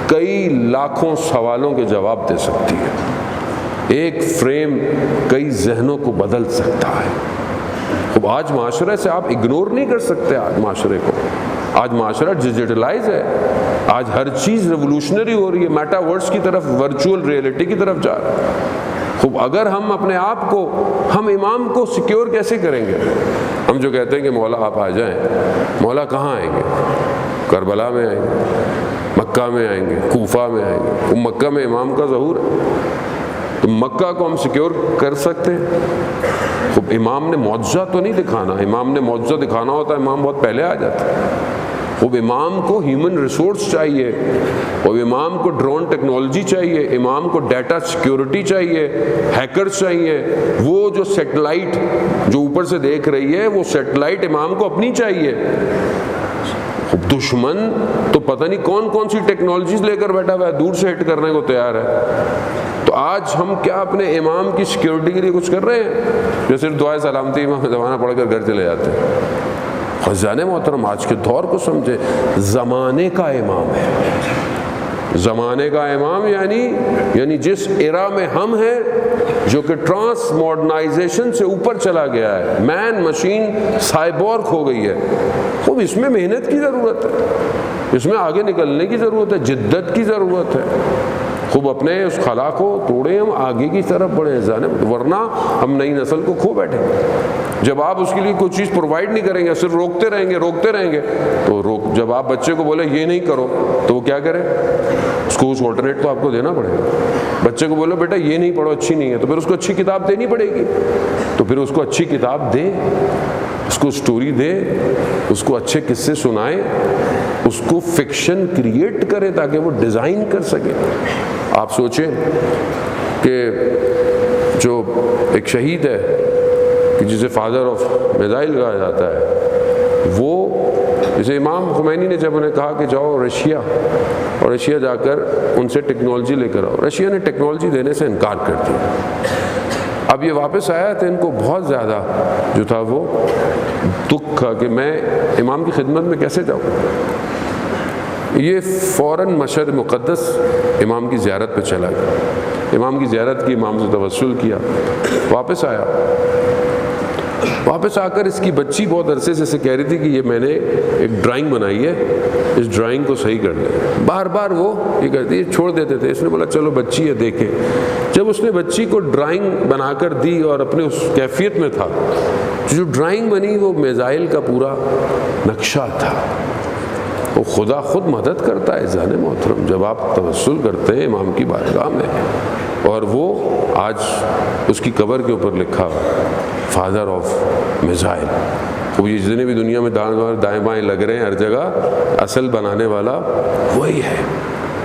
کئی لاکھوں سوالوں کے جواب دے سکتی ہے، ایک فریم کئی ذہنوں کو بدل سکتا ہے۔ اب آج معاشرے سے آپ اگنور نہیں کر سکتے آج معاشرے کو۔ آج معاشرہ ڈیجیٹلائز ہے، آج ہر چیز ریولوشنری ہو رہی ہے، میٹا ورس کی طرف، ورچوئل ریئلٹی کی طرف جا رہا ہے۔ خوب اگر ہم اپنے آپ کو، ہم امام کو سیکیور کیسے کریں گے؟ ہم جو کہتے ہیں کہ مولا آپ آ جائیں، مولا کہاں آئیں گے؟ کربلا میں آئیں گے، مکہ میں آئیں گے، کوفہ میں آئیں گے۔ وہ مکہ میں امام کا ظہور ہے، تو مکہ کو ہم سیکیور کر سکتے ہیں؟ خوب امام نے معجزہ تو نہیں دکھانا، امام نے معجزہ دکھانا ہوتا ہے امام بہت پہلے آ جاتا ہے۔ اب امام کو ہیومن ریسورس چاہیے، اور امام کو ڈرون ٹیکنالوجی چاہیے، امام کو ڈیٹا سیکیورٹی چاہیے، ہیکرز چاہیے۔ وہ جو سیٹلائٹ جو اوپر سے دیکھ رہی ہے، وہ سیٹلائٹ امام کو اپنی چاہیے۔ دشمن تو پتہ نہیں کون کون سی ٹیکنالوجیز لے کر بیٹھا ہوا ہے، دور سے ہٹ کرنے کو تیار ہے۔ تو آج ہم کیا اپنے امام کی سیکیورٹی کے لیے کچھ کر رہے ہیں؟ جو صرف دعائے سلامتی امام زمانہ پڑھ کر گھر چلے جاتے ہیں۔ خزانے محترم آج کے دور کو سمجھے، زمانے کا امام ہے، زمانے کا امام یعنی جس ایرا میں ہم ہیں، جو کہ ٹرانس ماڈرنائزیشن سے اوپر چلا گیا ہے، مین مشین سائبورگ ہو گئی ہے۔ خوب اس میں محنت کی ضرورت ہے، اس میں آگے نکلنے کی ضرورت ہے، جدت کی ضرورت ہے۔ خوب اپنے اس خلا کو توڑیں، ہم آگے کی طرف بڑھیں جانے، ورنہ ہم نئی نسل کو کھو بیٹھیں گے۔ جب آپ اس کے لیے کوئی چیز پرووائڈ نہیں کریں گے، صرف روکتے رہیں گے تو جب آپ بچے کو بولے یہ نہیں کرو تو وہ کیا کرے؟ اس کو کچھ آلٹرنیٹ تو آپ کو دینا پڑے گا۔ بچے کو بولے بیٹا یہ نہیں پڑھو، اچھی نہیں ہے، تو پھر اس کو اچھی کتاب دینی پڑے گی۔ تو پھر اس کو اچھی کتاب دے، اس کو سٹوری دے، اس کو اچھے قصے سنائے، اس کو فکشن کریٹ کرے تاکہ وہ ڈیزائن کر سکے۔ آپ سوچیں کہ جو ایک شہید ہے کہ جسے فادر آف میزائل کہا جاتا ہے، وہ جسے امام خمینی نے جب انہیں کہا کہ جاؤ رشیا، اور رشیا جا کر ان سے ٹیکنالوجی لے کر آؤ، رشیا نے ٹیکنالوجی دینے سے انکار کر دیا۔ اب یہ واپس آیا تو ان کو بہت زیادہ جو تھا وہ دکھ تھا کہ میں امام کی خدمت میں کیسے جاؤں۔ یہ فوراً مشہد مقدس امام کی زیارت پہ چلا گیا، امام کی زیارت کی، امام سے توسل کیا، واپس آیا واپس آ کر اس کی بچی بہت عرصے سے کہہ رہی تھی کہ یہ میں نے ایک ڈرائنگ بنائی ہے، اس ڈرائنگ کو صحیح کر دیں۔ بار بار وہ یہ کرتی ہے، چھوڑ دیتے تھے۔ اس نے بولا چلو بچی ہے دیکھیں۔ جب اس نے بچی کو ڈرائنگ بنا کر دی اور اپنے اس کیفیت میں تھا، جو ڈرائنگ بنی وہ میزائل کا پورا نقشہ تھا۔ وہ خدا خود مدد کرتا ہے عزیزان محترم جب آپ توسل کرتے ہیں امام کی بارگاہ میں، اور وہ آج اس کی قبر کے اوپر لکھا فادر آف میزائل۔ وہ یہ جتنے بھی دنیا میں دائیں بائیں لگ رہے ہیں ہر جگہ، اصل بنانے والا وہی ہے۔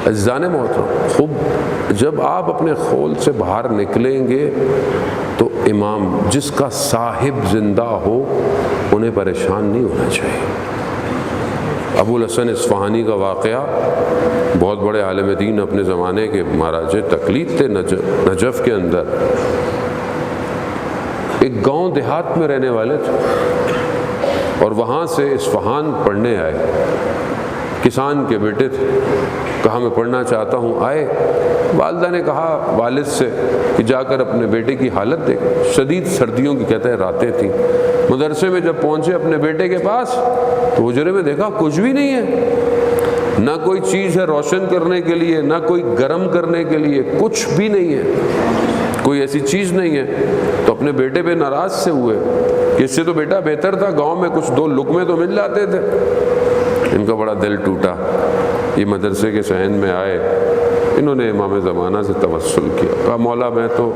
عزیزان محترم خوب جب آپ اپنے خول سے باہر نکلیں گے تو امام جس کا صاحب زندہ ہو انہیں پریشان نہیں ہونا چاہیے۔ ابو الحسن اصفہانی کا واقعہ، بہت بڑے عالم دین اپنے زمانے کے مہاراج تقلید تھے نجف کے اندر، ایک گاؤں دیہات میں رہنے والے تھے اور وہاں سے اصفہان پڑھنے آئے۔ کسان کے بیٹے تھے، کہا میں پڑھنا چاہتا ہوں۔ آئے، والدہ نے کہا والد سے کہ جا کر اپنے بیٹے کی حالت دیکھ۔ شدید سردیوں کی کہتے ہیں راتیں تھیں۔ مدرسے میں جب پہنچے اپنے بیٹے کے پاس تو حجرے میں دیکھا کچھ بھی نہیں ہے، نہ کوئی چیز ہے روشن کرنے کے لیے، نہ کوئی گرم کرنے کے لیے، کچھ بھی نہیں ہے، کوئی ایسی چیز نہیں ہے۔ تو اپنے بیٹے پہ ناراض سے ہوئے کہ اس سے تو بیٹا بہتر تھا، گاؤں میں کچھ دو لقمے تو مل جاتے تھے۔ ان کا بڑا دل ٹوٹا۔ یہ مدرسے کے صحن میں آئے، انہوں نے امام زمانہ سے توسل کیا، کہا مولا میں تو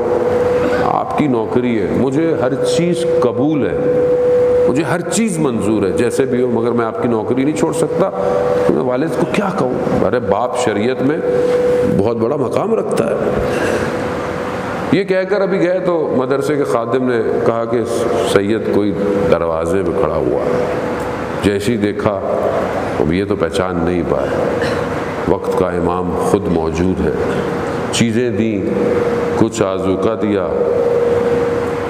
آپ کی نوکری ہے، مجھے ہر چیز قبول ہے، مجھے ہر چیز منظور ہے جیسے بھی ہو، مگر میں آپ کی نوکری نہیں چھوڑ سکتا۔ تو میں والد کو کیا کہوں؟ ارے باپ شریعت میں بہت بڑا مقام رکھتا ہے۔ یہ کہہ کر ابھی گئے تو مدرسے کے خادم نے کہا کہ سید کوئی دروازے پہ کھڑا ہوا ہے۔ جیسی دیکھا اب یہ تو پہچان نہیں پائے، وقت کا امام خود موجود ہے۔ چیزیں دیں، کچھ آذوقہ دیا،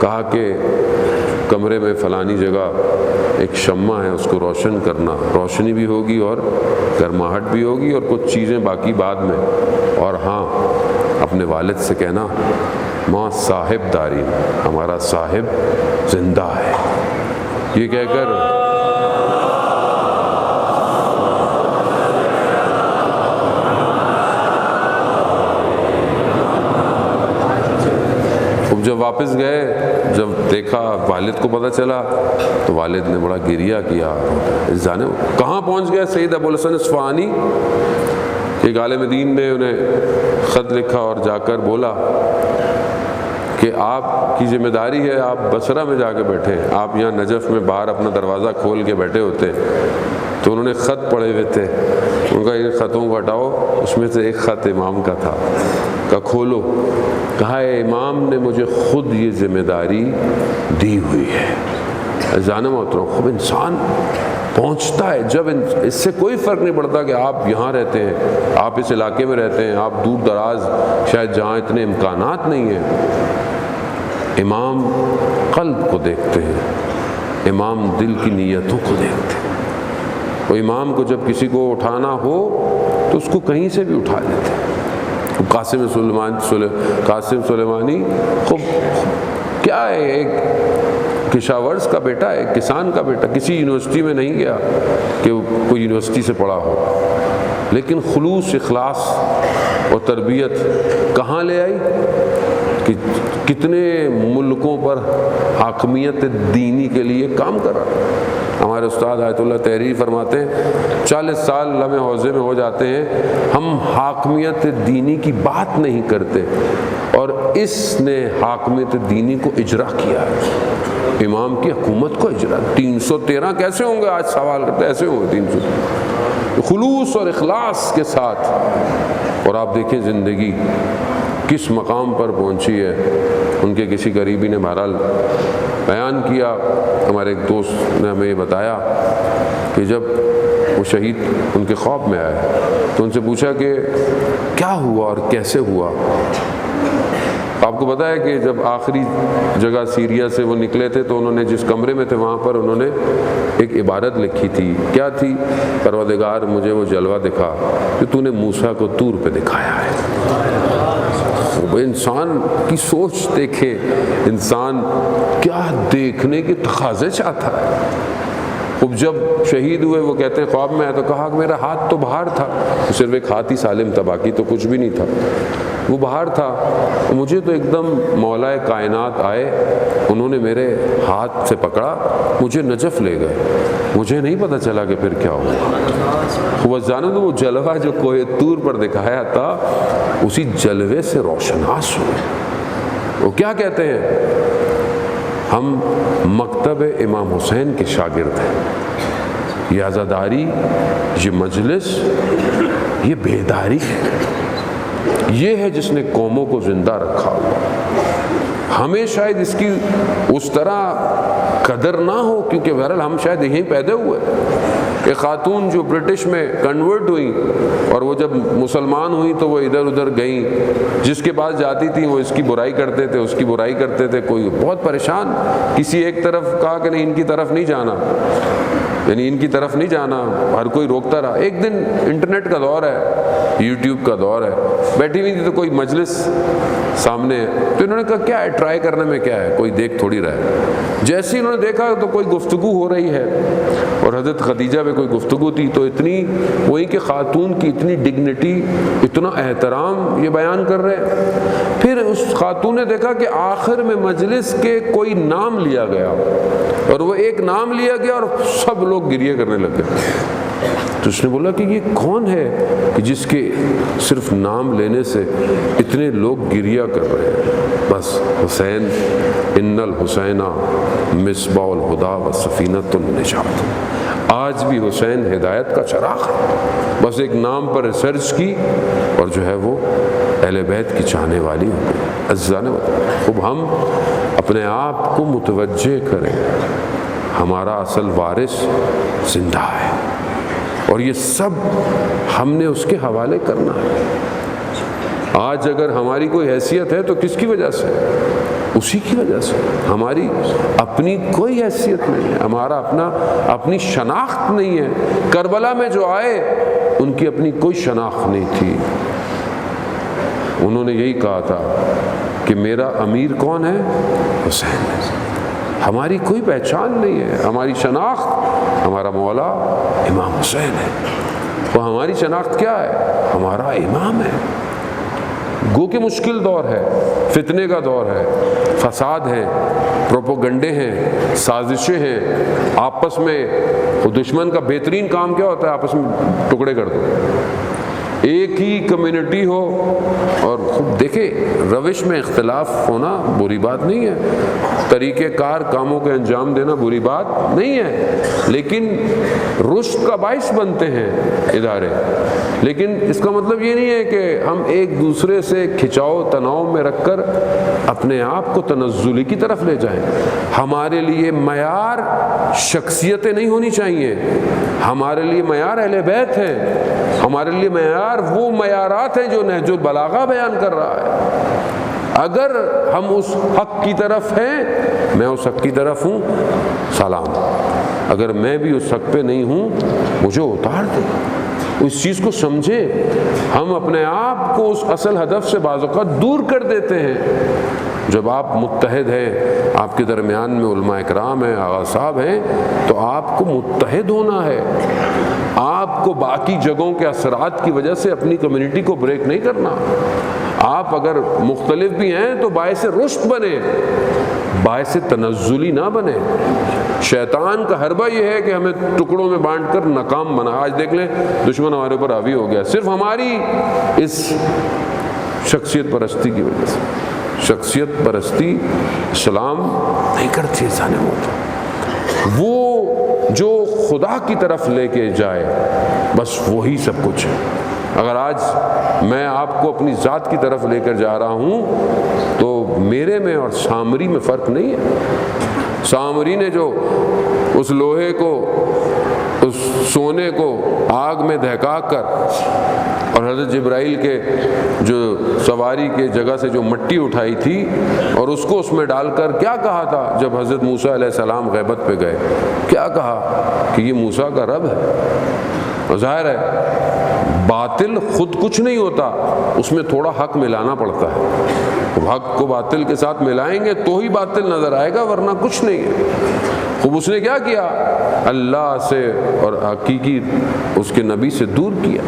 کہا کہ کمرے میں فلانی جگہ ایک شمع ہے اس کو روشن کرنا، روشنی بھی ہوگی اور گرماہٹ بھی ہوگی اور کچھ چیزیں باقی بعد میں، اور ہاں اپنے والد سے کہنا ماں صاحب داری، ہمارا صاحب زندہ ہے۔ یہ کہہ کر جب واپس گئے، جب دیکھا والد کو پتہ چلا تو والد نے بڑا گریہ کیا۔ جانے کہاں پہنچ گئے سید ابو الحسن اصفہانی؟ ایک عالم دین نے انہیں خط لکھا اور جا کر بولا کہ آپ کی ذمہ داری ہے آپ بصرہ میں جا کے بیٹھے، آپ یہاں نجف میں باہر اپنا دروازہ کھول کے بیٹھے ہوتے۔ تو انہوں نے خط پڑھے ہوئے تھے، ان کا ان خطوں کو ہٹاؤ، اس میں سے ایک خط امام کا تھا، کہا کھولو، کہا اے امام نے مجھے خود یہ ذمہ داری دی ہوئی ہے۔ جانے محترم خوب انسان پہنچتا ہے جب اس سے کوئی فرق نہیں پڑتا کہ آپ یہاں رہتے ہیں، آپ اس علاقے میں رہتے ہیں، آپ دور دراز شاید جہاں اتنے امکانات نہیں ہیں، امام قلب کو دیکھتے ہیں، امام دل کی نیتوں کو دیکھتے ہیں۔ وہ امام کو جب کسی کو اٹھانا ہو تو اس کو کہیں سے بھی اٹھا لیتے ہیں۔ قاسم سلیمانی خوب کیا ہے، ایک کشاورز کا بیٹا ہے، ایک کسان کا بیٹا، کسی یونیورسٹی میں نہیں گیا کہ وہ کوئی یونیورسٹی سے پڑھا ہو، لیکن خلوص، اخلاص اور تربیت کہاں لے آئی کہ کتنے ملکوں پر حاکمیت دینی کے لیے کام کر رہا۔ ہمارے استاد آیت اللہ تحریری فرماتے ہیں 40 سال لمحے حوضے میں ہو جاتے ہیں، ہم حاکمیت دینی کی بات نہیں کرتے، اور اس نے حاکمیت دینی کو اجرا کیا ہے، امام کی حکومت کو اجرا۔ 313 کیسے ہوں گے آج سوال کرتے، ایسے ہوں گے 300 خلوص اور اخلاص کے ساتھ۔ اور آپ دیکھیں زندگی کس مقام پر پہنچی ہے۔ ان کے کسی قریبی نے بہرحال بیان کیا، ہمارے ایک دوست نے ہمیں یہ بتایا کہ جب وہ شہید ان کے خواب میں آئے تو ان سے پوچھا کہ کیا ہوا اور کیسے ہوا۔ آپ کو پتہ ہے کہ جب آخری جگہ سیریا سے وہ نکلے تھے تو انہوں نے جس کمرے میں تھے وہاں پر انہوں نے ایک عبارت لکھی تھی، کیا تھی؟ پروردگار مجھے وہ جلوہ دکھا جو تو نے موسیٰ کو طور پہ دکھایا ہے۔ وہ انسان کی سوچ دیکھے، انسان کیا دیکھنے کے تقاضے چاہتا ہے۔ اب جب شہید ہوئے وہ کہتے ہیں خواب میں آیا تو کہا کہ میرا ہاتھ تو باہر تھا، صرف ایک ہاتھ ہی سالم تھا، باقی تو کچھ بھی نہیں تھا، وہ باہر تھا، مجھے تو ایک دم مولا کائنات آئے، انہوں نے میرے ہاتھ سے پکڑا، مجھے نجف لے گئے، مجھے نہیں پتہ چلا کہ پھر کیا ہوا۔ وہ جانے تو وہ جلوہ جو کوہ طور پر دکھایا تھا اسی جلوے سے روشناس ہوئے۔ وہ کیا کہتے ہیں؟ ہم مکتب امام حسین کے شاگرد ہیں، یہ عزاداری، یہ مجلس، یہ بیداری ہے، یہ ہے جس نے قوموں کو زندہ رکھا ہوا۔ ہمیں شاید اس کی اس طرح قدر نہ ہو، کیونکہ بہرحال ہم شاید یہیں پیدا ہوئے۔ ایک خاتون جو برٹش میں کنورٹ ہوئی اور وہ جب مسلمان ہوئی تو وہ ادھر ادھر گئیں، جس کے پاس جاتی تھیں وہ اس کی برائی کرتے تھے، اس کی برائی کرتے تھے، کوئی بہت پریشان، کسی ایک طرف کہا کہ نہیں ان کی طرف نہیں جانا، یعنی ان کی طرف نہیں جانا، ہر کوئی روکتا رہا۔ ایک دن انٹرنیٹ کا دور ہے، یوٹیوب کا دور ہے، بیٹھی ہوئی تھی تو کوئی مجلس سامنے ہے تو انہوں نے کہا کیا ہے، ٹرائی کرنے میں کیا ہے، کوئی دیکھ تھوڑی رہا ہے۔ جیسے انہوں نے دیکھا تو کوئی گفتگو ہو رہی ہے اور حضرت خدیجہ پہ کوئی گفتگو تھی، تو اتنی وہی کہ خاتون کی اتنی ڈگنیٹی، اتنا احترام یہ بیان کر رہے ہیں۔ پھر اس خاتون نے دیکھا کہ آخر میں مجلس کے کوئی نام لیا گیا اور وہ ایک نام لیا گیا اور سب لوگ گریہ کرنے لگ گئے۔ تو اس نے بولا کہ یہ کون ہے کہ جس کے صرف نام لینے سے اتنے لوگ گریہ کر رہے ہیں؟ بس حسین، ان الحسین مصباح الہدی و سفینۃ النجات۔ آج بھی حسین ہدایت کا چراغ ہے۔ بس ایک نام پر ریسرچ کی اور جو ہے وہ اہل بیت کی چاہنے والی ہو گئی۔ عزیزان وطن، اب ہم اپنے آپ کو متوجہ کریں، ہمارا اصل وارث زندہ ہے اور یہ سب ہم نے اس کے حوالے کرنا ہے۔ آج اگر ہماری کوئی حیثیت ہے تو کس کی وجہ سے؟ اسی کی وجہ سے۔ ہماری اپنی کوئی حیثیت نہیں ہے، ہمارا اپنی شناخت نہیں ہے۔ کربلا میں جو آئے ان کی اپنی کوئی شناخت نہیں تھی، انہوں نے یہی کہا تھا کہ میرا امیر کون ہے؟ حسین ہے۔ ہماری کوئی پہچان نہیں ہے، ہماری شناخت ہمارا مولا امام حسین ہے۔ وہ ہماری شناخت کیا ہے؟ ہمارا امام ہے۔ گو کہ مشکل دور ہے، فتنے کا دور ہے، فساد ہیں، پروپوگنڈے ہیں، سازشیں ہیں، آپس میں دشمن کا بہترین کام کیا ہوتا ہے؟ آپس میں ٹکڑے کر دو۔ ایک ہی کمیونٹی ہو اور خود دیکھیں، روش میں اختلاف ہونا بری بات نہیں ہے، طریقہ کار کاموں کے انجام دینا بری بات نہیں ہے، لیکن رشد کا باعث بنتے ہیں ادارے۔ لیکن اس کا مطلب یہ نہیں ہے کہ ہم ایک دوسرے سے کھچاؤ تناؤ میں رکھ کر اپنے آپ کو تنزلی کی طرف لے جائیں۔ ہمارے لیے معیار شخصیتیں نہیں ہونی چاہیے، ہمارے لیے معیار اہل بیت ہیں، ہمارے لیے معیار وہ معیارات ہیں جو نہج البلاغہ بیان کر رہا ہے۔ اگر ہم اس حق کی طرف ہیں، میں اس حق کی طرف ہوں، سلام۔ اگر میں بھی اس حق پہ نہیں ہوں، مجھے اتار دیں۔ اس چیز کو سمجھے، ہم اپنے آپ کو اس اصل ہدف سے بعض اوقات دور کر دیتے ہیں۔ جب آپ متحد ہیں، آپ کے درمیان میں علماء اکرام ہیں، آغا صاحب ہیں، تو آپ کو متحد ہونا ہے۔ آپ کو باقی جگہوں کے اثرات کی وجہ سے اپنی کمیونٹی کو بریک نہیں کرنا۔ آپ اگر مختلف بھی ہیں تو باعث رشد بنے، باعث تنزلی نہ بنے۔ شیطان کا حربہ یہ ہے کہ ہمیں ٹکڑوں میں بانٹ کر ناکام بنا۔ آج دیکھ لیں دشمن ہمارے اوپر حاوی ہو گیا، صرف ہماری اس شخصیت پرستی کی وجہ سے۔ شخصیت پرستی اسلام نہیں کرتی انسان موت۔ وہ جو خدا کی طرف لے کے جائے بس وہی سب کچھ ہے۔ اگر آج میں آپ کو اپنی ذات کی طرف لے کر جا رہا ہوں تو میرے میں اور سامری میں فرق نہیں ہے۔ سامری نے جو اس لوہے کو، اس سونے کو آگ میں دہکا کر اور حضرت جبرائیل کے جو سواری کے جگہ سے جو مٹی اٹھائی تھی اور اس کو اس میں ڈال کر کیا کہا تھا جب حضرت موسیٰ علیہ السلام غیبت پہ گئے؟ کیا کہا کہ یہ موسیٰ کا رب ہے۔ ظاہر ہے باطل خود کچھ نہیں ہوتا، اس میں تھوڑا حق ملانا پڑتا ہے۔ حق کو باطل کے ساتھ ملائیں گے تو ہی باطل نظر آئے گا، ورنہ کچھ نہیں ہے۔ خوب اس نے کیا کیا؟ اللہ سے اور حقیقی اس کے نبی سے دور کیا۔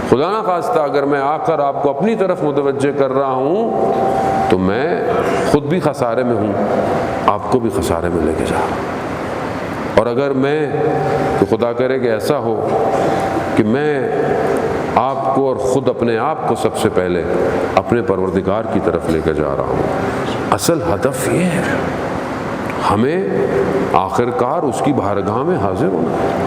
خدا نہ خواستہ اگر میں آ کر آپ کو اپنی طرف متوجہ کر رہا ہوں تو میں خود بھی خسارے میں ہوں، آپ کو بھی خسارے میں لے کے جا رہا ہوں۔ اور اگر میں تو خدا کرے کہ ایسا ہو کہ میں آپ کو اور خود اپنے آپ کو سب سے پہلے اپنے پروردگار کی طرف لے کے جا رہا ہوں، اصل ہدف یہ ہے ہمیں آخر کار اس کی بارگاہ میں حاضر ہونا ہے۔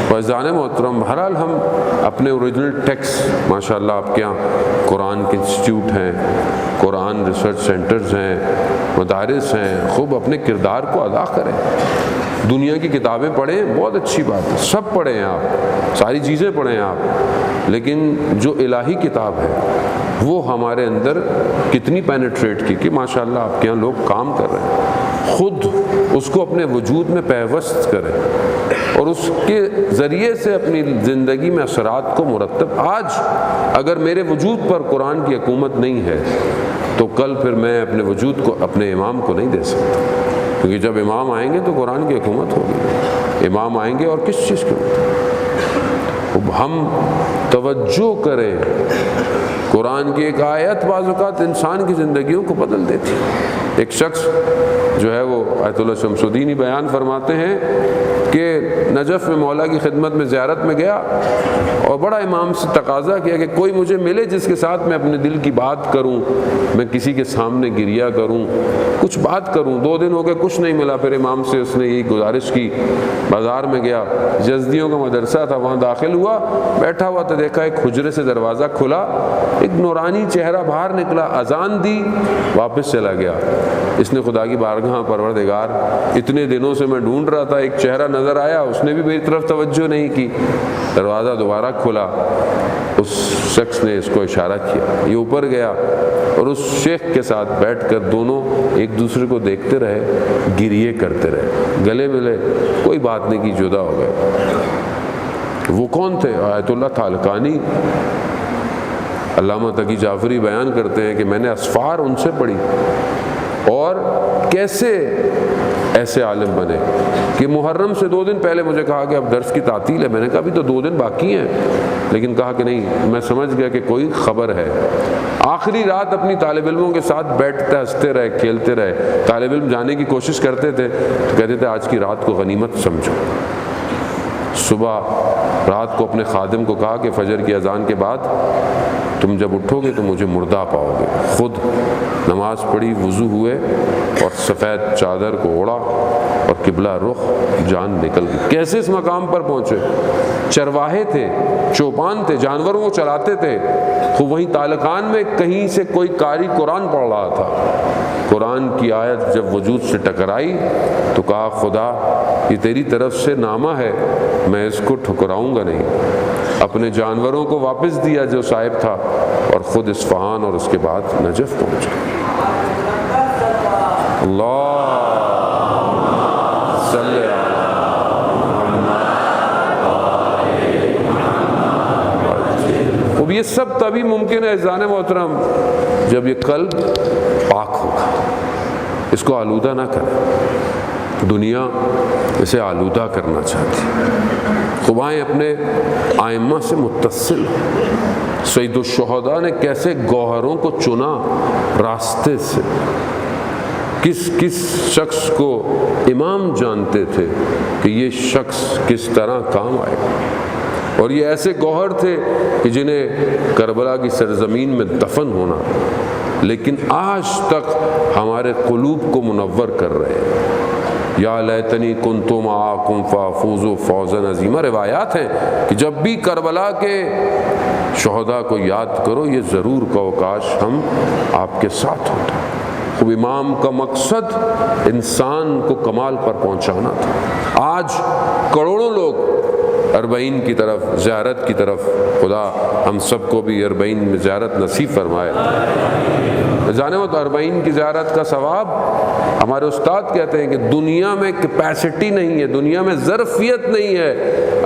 فیضان محترم، بہرحال ہم اپنے اوریجنل ٹیکسٹ، ماشاءاللہ آپ کے یہاں قرآن کے انسٹیٹیوٹ ہیں، قرآن ریسرچ سینٹرز ہیں، مدارس ہیں، خوب اپنے کردار کو ادا کریں۔ دنیا کی کتابیں پڑھیں، بہت اچھی بات ہے، سب پڑھیں آپ، ساری چیزیں پڑھیں آپ، لیکن جو الہی کتاب ہے وہ ہمارے اندر کتنی پینیٹریٹ کی کہ ماشاءاللہ آپ کے یہاں لوگ کام کر رہے ہیں، خود اس کو اپنے وجود میں پیوست کریں اور اس کے ذریعے سے اپنی زندگی میں اثرات کو مرتب۔ آج اگر میرے وجود پر قرآن کی حکومت نہیں ہے تو کل پھر میں اپنے وجود کو اپنے امام کو نہیں دے سکتا، کیونکہ جب امام آئیں گے تو قرآن کی حکومت ہوگی۔ امام آئیں گے اور کس چیز کی؟ ہم توجہ کریں، قرآن کی ایک آیت بعض اوقات انسان کی زندگیوں کو بدل دیتی ہے۔ ایک شخص جو ہے وہ آیت اللہ شمس الدین ہی بیان فرماتے ہیں کہ نجف میں مولا کی خدمت میں زیارت میں گیا اور بڑا امام سے تقاضا کیا کہ کوئی مجھے ملے جس کے ساتھ میں اپنے دل کی بات کروں، میں کسی کے سامنے گریا کروں، کچھ بات کروں۔ 2 دن ہو گئے، کچھ نہیں ملا۔ پھر امام سے اس نے یہی گزارش کی، بازار میں گیا، جزدیوں کا مدرسہ تھا، وہاں داخل ہوا، بیٹھا ہوا تو دیکھا ایک حجرے سے دروازہ کھلا، ایک نورانی چہرہ باہر نکلا، اذان دی، واپس چلا گیا۔ اس نے خدا کی بارگاہ، پروردگار اتنے دنوں سے میں ڈھونڈ رہا تھا، ایک چہرہ نظر آیا، اس نے بھی میری طرف توجہ نہیں کی۔ دروازہ دوبارہ کھلا، اس شخص نے اس کو اشارہ کیا، یہ اوپر گیا اور اس شیخ کے ساتھ بیٹھ کر دونوں ایک دوسرے کو دیکھتے رہے، گریے کرتے رہے، گلے ملے، کوئی بات نہیں کی، جدا ہو گئے۔ وہ کون تھے؟ آیت اللہ تعلقانی۔ علامہ تقی جعفری بیان کرتے ہیں کہ میں نے اسفار ان سے پڑھی اور کیسے ایسے عالم بنے کہ محرم سے 2 دن پہلے مجھے کہا کہ اب درس کی تعطیل ہے۔ میں نے کہا ابھی تو 2 دن باقی ہیں، لیکن کہا کہ نہیں، میں سمجھ گیا کہ کوئی خبر ہے۔ آخری رات اپنی طالب علموں کے ساتھ بیٹھتے، ہنستے رہے، کھیلتے رہے۔ طالب علم جانے کی کوشش کرتے تھے تو کہتے تھے آج کی رات کو غنیمت سمجھو۔ صبح رات کو اپنے خادم کو کہا کہ فجر کی اذان کے بعد تم جب اٹھو گے تو مجھے مردہ پاؤ گے۔ خود نماز پڑھی، وضو ہوئے اور سفید چادر کو اوڑھا اور قبلہ رخ، جان نکل گئی۔ کیسے اس مقام پر پہنچے؟ چرواہے تھے، چوپان تھے، جانوروں کو چلاتے تھے، تو وہیں تعلقان میں کہیں سے کوئی قاری قرآن پڑھ رہا تھا۔ قرآن کی آیت جب وجود سے ٹکرائی تو کہا خدا یہ تیری طرف سے نامہ ہے، میں اس کو ٹھکراؤں گا نہیں۔ اپنے جانوروں کو واپس دیا جو صاحب تھا اور خود اصفہان اور اس کے بعد نجف پہنچ گئے۔ اللہ صلی اب یہ سب تبھی ممکن ہے عزیزان محترم جب یہ قلب پاک ہوگا۔ اس کو آلودہ نہ کریں، دنیا اسے آلودہ کرنا چاہتی ہے۔ خبائیں اپنے آئمہ سے متصل ہوں۔ سید الشہداء نے کیسے گوہروں کو چنا راستے سے، کس کس شخص کو امام جانتے تھے کہ یہ شخص کس طرح کام آئے گا، اور یہ ایسے گوہر تھے کہ جنہیں کربلا کی سرزمین میں دفن ہونا لیکن آج تک ہمارے قلوب کو منور کر رہے ہیں۔ یا لیتنی کنت معکم فافوز فوزا عظیما، روایات ہیں کہ جب بھی کربلا کے شہداء کو یاد کرو یہ ضرور کہو کاش ہم آپ کے ساتھ ہوتے۔ خوب امام کا مقصد انسان کو کمال پر پہنچانا تھا۔ آج کروڑوں لوگ اربعین کی طرف، زیارت کی طرف خدا ہم سب کو بھی اربعین میں زیارت نصیب فرمائے۔ جانے ہو تو اربعین کی زیارت کا ثواب، ہمارے استاد کہتے ہیں کہ دنیا میں کیپیسٹی نہیں ہے، دنیا میں ظرفیت نہیں ہے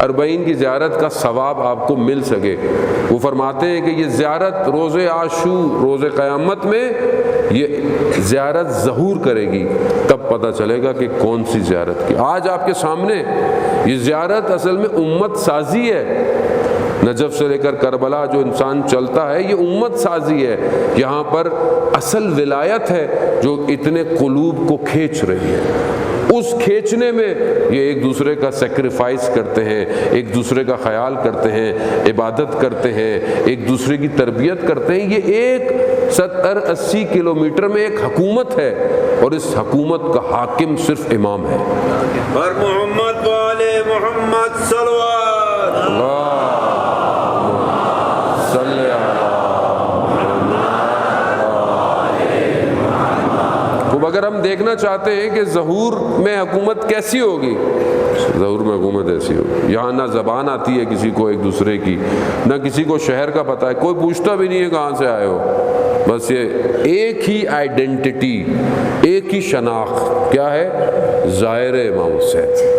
اربعین کی زیارت کا ثواب آپ کو مل سکے۔ وہ فرماتے ہیں کہ یہ زیارت روز عاشور، روز قیامت میں یہ زیارت ظہور کرے گی، تب پتہ چلے گا کہ کون سی زیارت کی۔ آج آپ کے سامنے یہ زیارت اصل میں امت سازی ہے۔ نجف سے لے کر کربلا جو انسان چلتا ہے یہ امت سازی ہے، یہاں پر اصل ولایت ہے جو اتنے قلوب کو کھینچ رہی ہے۔ اس کھینچنے میں یہ ایک دوسرے کا سیکریفائس کرتے ہیں، ایک دوسرے کا خیال کرتے ہیں، عبادت کرتے ہیں، ایک دوسرے کی تربیت کرتے ہیں۔ یہ ایک 70-80 کلومیٹر میں ایک حکومت ہے، اور اس حکومت کا حاکم صرف امام ہے۔ پر محمد والے محمد صلوات اللہ صلی اب اگر ہم دیکھنا چاہتے ہیں کہ ظہور میں حکومت کیسی ہوگی، ظہور میں حکومت ایسی ہوگی، یہاں نہ زبان آتی ہے کسی کو ایک دوسرے کی، نہ کسی کو شہر کا پتہ ہے، کوئی پوچھتا بھی نہیں ہے کہاں سے آئے ہو، بس یہ ایک ہی آئیڈینٹی، ایک ہی شناخت، کیا ہے؟ ظاہر امام حسین۔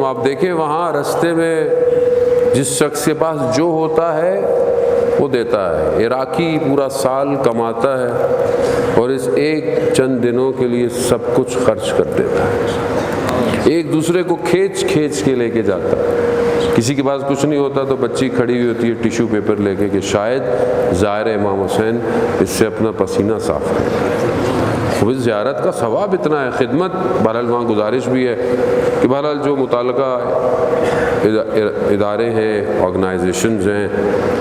آپ دیکھیں وہاں رستے میں جس شخص کے پاس جو ہوتا ہے وہ دیتا ہے، عراقی پورا سال کماتا ہے اور اس ایک چند دنوں کے لیے سب کچھ خرچ کر دیتا ہے، ایک دوسرے کو کھینچ کھینچ کے لے کے جاتا ہے۔ کسی کے پاس کچھ نہیں ہوتا تو بچی کھڑی ہوئی ہوتی ہے ٹیشو پیپر لے کے کہ شاید ظاہر امام حسین اس سے اپنا پسینہ صاف کرے۔ اس زیارت کا ثواب اتنا ہے، خدمت بہرحال وہاں گزارش بھی ہے کہ بہرحال جو متعلقہ ادارے ہیں، آرگنائزیشنز ہیں،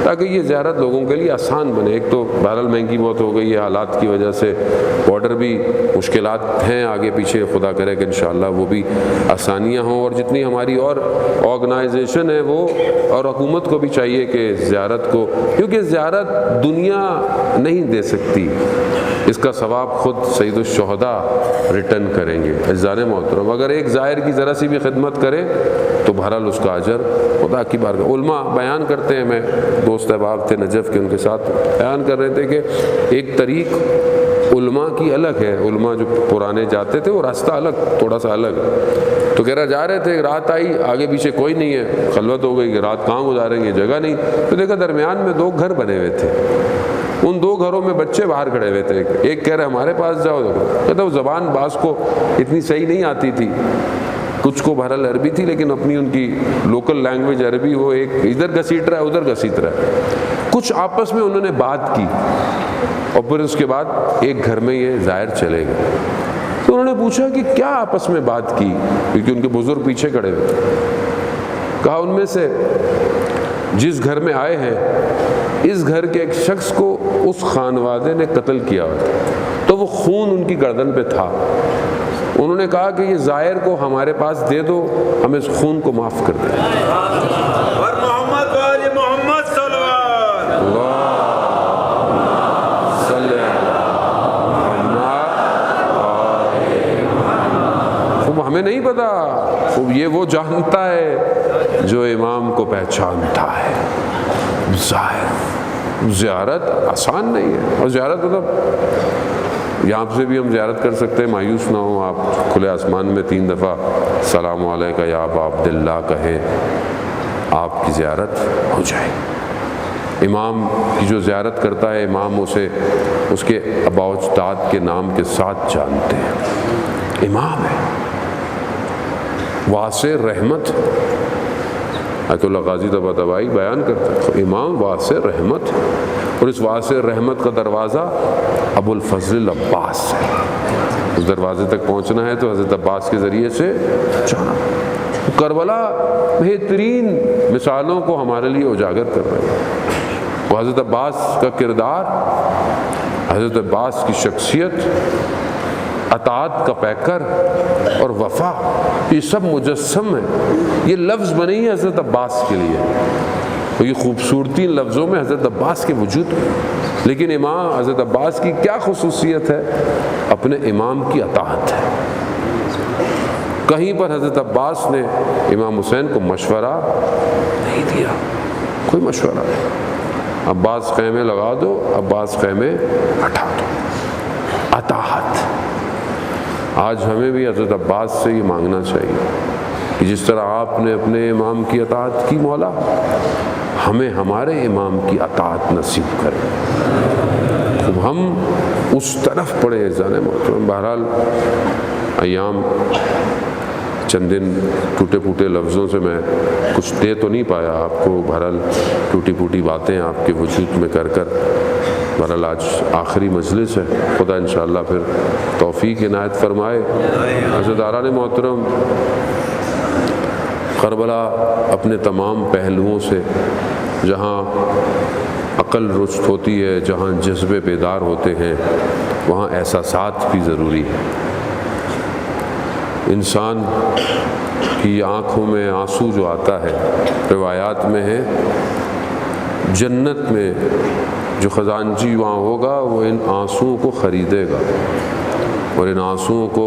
تاکہ یہ زیارت لوگوں کے لیے آسان بنے۔ ایک تو بہرحال مہنگی بہت ہو گئی ہے حالات کی وجہ سے، بارڈر بھی مشکلات ہیں آگے پیچھے، خدا کرے کہ انشاءاللہ وہ بھی آسانیاں ہوں، اور جتنی ہماری اور آرگنائزیشن ہے وہ اور حکومت کو بھی چاہیے کہ زیارت کو، کیونکہ زیارت دنیا نہیں دے سکتی، اس کا ثواب خود سید الشہداء ریٹرن کریں گے۔ عزیزان محترم، اگر ایک زائر کی ذرا سی بھی خدمت کرے تو بہرحال اس کا اجر خدا کی بارگاہ۔ علماء بیان کرتے ہیں، میں دوست احباب تھے نجف کے، ان کے ساتھ بیان کر رہے تھے کہ ایک طریق علماء کی الگ ہے، علماء جو پرانے جاتے تھے وہ راستہ الگ، تھوڑا سا الگ، تو کہہ رہا جا رہے تھے، رات آئی، آگے پیچھے کوئی نہیں ہے، خلوت ہو گئی کہ رات کہاں گزاریں گے، جگہ نہیں، تو دیکھا درمیان میں 2 گھر بنے ہوئے تھے، ان 2 گھروں میں بچے باہر کھڑے ہوئے تھے، ایک کہہ رہے ہمارے پاس جاؤ، کہتا وہ زبان بعض کو اتنی صحیح نہیں آتی تھی، کچھ کو بہرحال عربی تھی لیکن اپنی ان کی لوکل لینگویج عربی، وہ ایک ادھر گھسیٹ رہا ہے ادھر گھسیٹ رہا ہے، کچھ آپس میں انہوں نے بات کی، اور پھر اس کے بعد ایک گھر میں یہ ظاہر چلے گئے، تو انہوں نے پوچھا کہ کیا آپس میں بات کی، کیونکہ ان کے بزرگ پیچھے کھڑے ہوئے تھے، کہا ان میں سے جس گھر میں آئے ہیں اس گھر کے ایک شخص کو اس خانوادے نے قتل کیا ہوا تھا، تو وہ خون ان کی گردن پہ تھا، انہوں نے کہا کہ یہ زائر کو ہمارے پاس دے دو، ہم اس خون کو معاف کر دیں۔ اور محمد والی محمد صلوات خوب ہمیں نہیں پتا، خوب یہ وہ جانتا ہے جو امام کو پہچانتا ہے۔ زیارت آسان نہیں ہے، اور زیارت مطلب یہاں سے بھی ہم زیارت کر سکتے ہیں، مایوس نہ ہوں آپ، کھلے آسمان میں 3 دفعہ سلام علیکہ یا ابا عبداللہ کہیں، آپ کی زیارت ہو جائے۔ امام کی جو زیارت کرتا ہے، امام اسے اس کے آباء و اجداد کے نام کے ساتھ جانتے ہیں، امام ہے۔ واسع رحمت، آیت اللہ غازی طباطبائی بیان کرتا ہے امام واسع رحمت، اور اس واسع رحمت کا دروازہ ابو الفضل العباس ہے۔ اس دروازے تک پہنچنا ہے تو حضرت عباس کے ذریعے سے جانا۔ کربلا بہترین مثالوں کو ہمارے لیے اجاگر کر رہے ہیں۔ وہ حضرت عباس کا کردار، حضرت عباس کی شخصیت، اطاعت کا پیکر اور وفا، یہ سب مجسم ہے۔ یہ لفظ بنے ہی حضرت عباس کے لیے، تو یہ خوبصورتی لفظوں میں حضرت عباس کے وجود ہے۔ لیکن امام حضرت عباس کی کیا خصوصیت ہے؟ اپنے امام کی اطاعت ہے۔ کہیں پر حضرت عباس نے امام حسین کو مشورہ نہیں دیا، کوئی مشورہ نہیں، عباس خیمے لگا دو، عباس خیمے ہٹا دو، اطاعت۔ آج ہمیں بھی حضرت عباس سے یہ مانگنا چاہیے کہ جس طرح آپ نے اپنے امام کی اطاعت کی مولا، ہمیں ہمارے امام کی اطاعت نصیب کرے۔ خوب ہم اس طرف پڑے عزیزان محترم۔ بہرحال ایام چند دن ٹوٹے پھوٹے لفظوں سے میں کچھ دے تو نہیں پایا آپ کو، بہرحال ٹوٹی پھوٹی باتیں آپ کے وجود میں کر بہرحال آج آخری مجلس ہے، خدا انشاءاللہ پھر توفیق عنایت فرمائے۔ عزیزان محترم، کربلا اپنے تمام پہلوؤں سے جہاں عقل رشد ہوتی ہے، جہاں جذبے بیدار ہوتے ہیں، وہاں احساسات بھی ضروری ہے۔ انسان کی آنکھوں میں آنسو جو آتا ہے، روایات میں ہے جنت میں جو خزانچی وہاں ہوگا وہ ان آنسوؤں کو خریدے گا اور ان آنسوؤں کو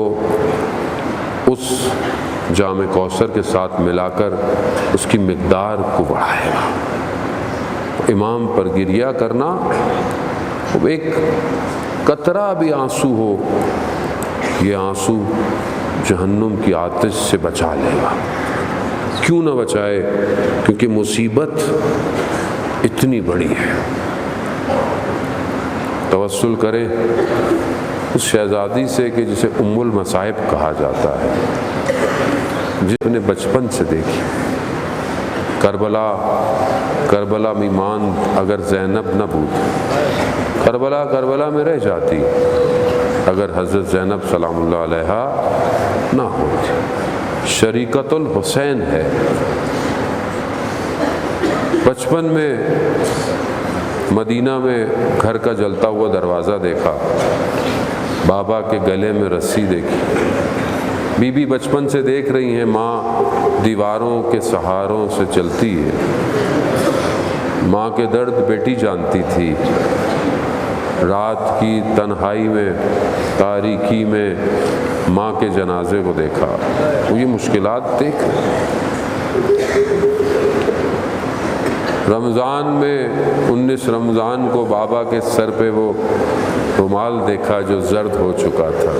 اس جام کوثر کے ساتھ ملا کر اس کی مقدار کو بڑھائے گا۔ امام پر گریہ کرنا، وہ ایک قطرہ بھی آنسو ہو، یہ آنسو جہنم کی آتش سے بچا لے گا۔ کیوں نہ بچائے؟ کیونکہ مصیبت اتنی بڑی ہے۔ توسل کریں اس شہزادی سے کہ جسے ام المصائب کہا جاتا ہے، جس نے بچپن سے دیکھی کربلا میں مان اگر زینب نہ بود، کربلا میں رہ جاتی اگر حضرت زینب سلام اللہ علیہا نہ ہوتی۔ شریکت الحسین ہے۔ بچپن میں مدینہ میں گھر کا جلتا ہوا دروازہ دیکھا، بابا کے گلے میں رسی دیکھی، بی بی بچپن سے دیکھ رہی ہیں ماں دیواروں کے سہاروں سے چلتی ہے، ماں کے درد بیٹی جانتی تھی۔ رات کی تنہائی میں، تاریکی میں ماں کے جنازے کو دیکھا، وہ یہ مشکلات دیکھ رمضان میں 19 رمضان کو بابا کے سر پہ وہ رومال دیکھا جو زرد ہو چکا تھا۔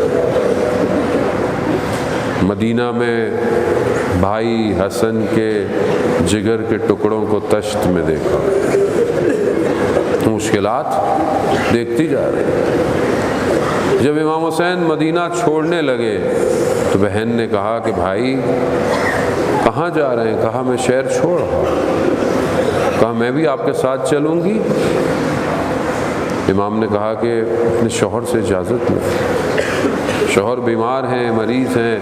مدینہ میں بھائی حسن کے جگر کے ٹکڑوں کو تشت میں دیکھا۔ مشکلات دیکھتی جا رہی۔ جب امام حسین مدینہ چھوڑنے لگے تو بہن نے کہا کہ بھائی کہاں جا رہے ہیں؟ کہا میں شہر چھوڑ رہا ہوں۔ کہا میں بھی آپ کے ساتھ چلوں گی۔ امام نے کہا کہ اپنے شوہر سے اجازت لیں، شوہر بیمار ہیں، مریض ہیں۔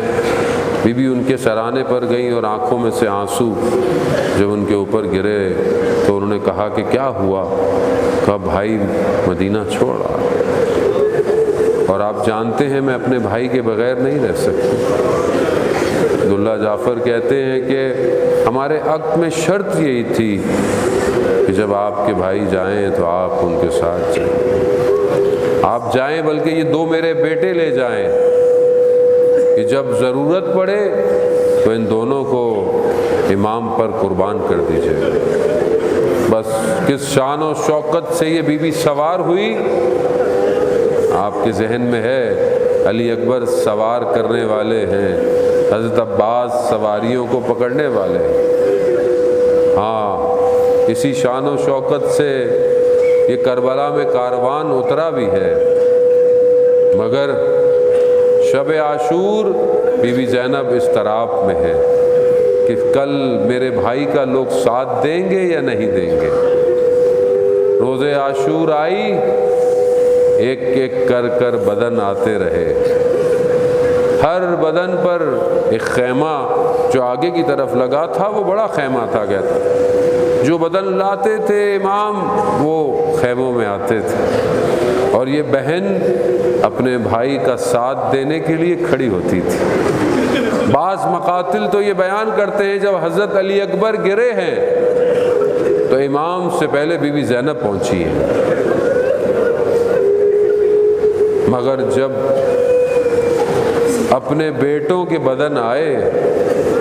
بی بی ان کے سرانے پر گئیں اور آنکھوں میں سے آنسو جب ان کے اوپر گرے تو انہوں نے کہا کہ کیا ہوا؟ کہا بھائی مدینہ چھوڑ رہا اور آپ جانتے ہیں میں اپنے بھائی کے بغیر نہیں رہ سکتی۔ عبداللہ جعفر کہتے ہیں کہ ہمارے عقد میں شرط یہی تھی کہ جب آپ کے بھائی جائیں تو آپ ان کے ساتھ جائیں، آپ جائیں بلکہ یہ 2 میرے بیٹے لے جائیں کہ جب ضرورت پڑے تو ان دونوں کو امام پر قربان کر دیجیے۔ بس کس شان و شوکت سے یہ بی بی سوار ہوئی، آپ کے ذہن میں ہے علی اکبر سوار کرنے والے ہیں، حضرت عباس سواریوں کو پکڑنے والے ہیں۔ ہاں اسی شان و شوکت سے یہ کربلا میں کاروان اترا بھی ہے، مگر شب عاشور بی بی زینب اضطراب میں ہے۔ کہ کل میرے بھائی کا لوگ ساتھ دیں گے یا نہیں دیں گے۔ روز عاشور آئی، ایک ایک کر کر بدن آتے رہے، ہر بدن پر ایک خیمہ جو آگے کی طرف لگا تھا وہ بڑا خیمہ تھا گیا تھا، جو بدن لاتے تھے امام وہ خیموں میں آتے تھے، اور یہ بہن اپنے بھائی کا ساتھ دینے کے لیے کھڑی ہوتی تھی۔ بعض مقاتل تو یہ بیان کرتے ہیں جب حضرت علی اکبر گرے ہیں تو امام سے پہلے بی بی زینب پہنچی ہے، مگر جب اپنے بیٹوں کے بدن آئے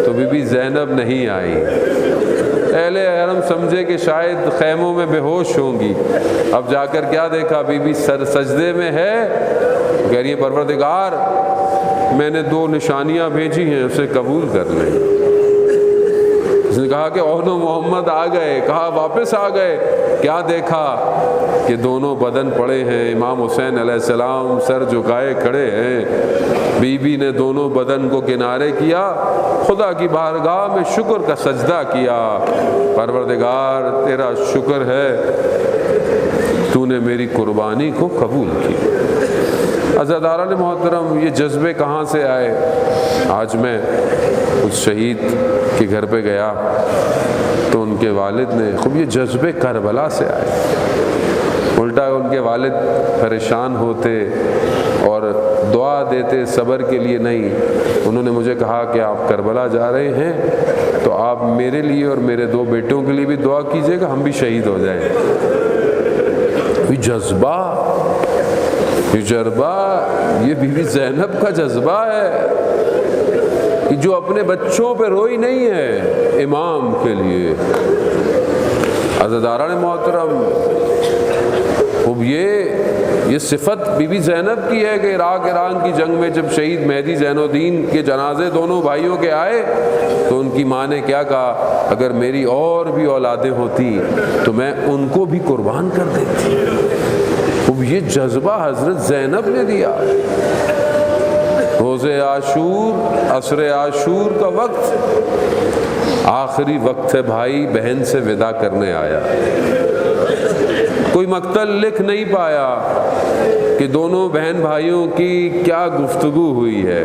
تو بی بی زینب نہیں آئی۔ اہل حرم سمجھے کہ شاید خیموں میں بے ہوش ہوں گی، اب جا کر کیا دیکھا، بی بی سجدے میں ہے، کہہ رہی ہے پروردگار میں نے 2 نشانیاں بھیجی ہیں، اسے قبول کر لیں۔ اس نے کہا کہ اوہنو محمد آ گئے، کہا واپس آ گئے، کیا دیکھا کہ دونوں بدن پڑے ہیں، امام حسین علیہ السلام سر جھکائے کھڑے ہیں، بی بی نے دونوں بدن کو کنارے کیا، خدا کی بارگاہ میں شکر کا سجدہ کیا، پروردگار تیرا شکر ہے تو نے میری قربانی کو قبول کی۔ عزاداران محترم، یہ جذبے کہاں سے آئے؟ آج میں اس شہید کے گھر پہ گیا تو ان کے والد نے خوب، یہ جذبے کربلا سے آئے، الٹا ان کے والد پریشان ہوتے اور دعا دیتے صبر کے لیے نہیں، انہوں نے مجھے کہا کہ آپ کربلا جا رہے ہیں تو آپ میرے لیے اور میرے 2 بیٹوں کے لیے بھی دعا کیجئے گا، ہم بھی شہید ہو جائیں۔ یہ جذبہ، یہ بی بی زینب کا جذبہ ہے کہ جو اپنے بچوں پہ روئی نہیں ہے امام کے لیے۔ عزاداران محترم، اب یہ صفت بی بی زینب کی ہے کہ عراق ایران کی جنگ میں جب شہید مہدی زین الدین کے جنازے دونوں بھائیوں کے آئے تو ان کی ماں نے کیا کہا، اگر میری اور بھی اولادیں ہوتی تو میں ان کو بھی قربان کر دیتی۔ اب یہ جذبہ حضرت زینب نے دیا۔ روز عاشور، عصر عاشور کا وقت، آخری وقت ہے، بھائی بہن سے ودا کرنے آیا، کوئی مقتل لکھ نہیں پایا کہ دونوں بہن بھائیوں کی کیا گفتگو ہوئی ہے،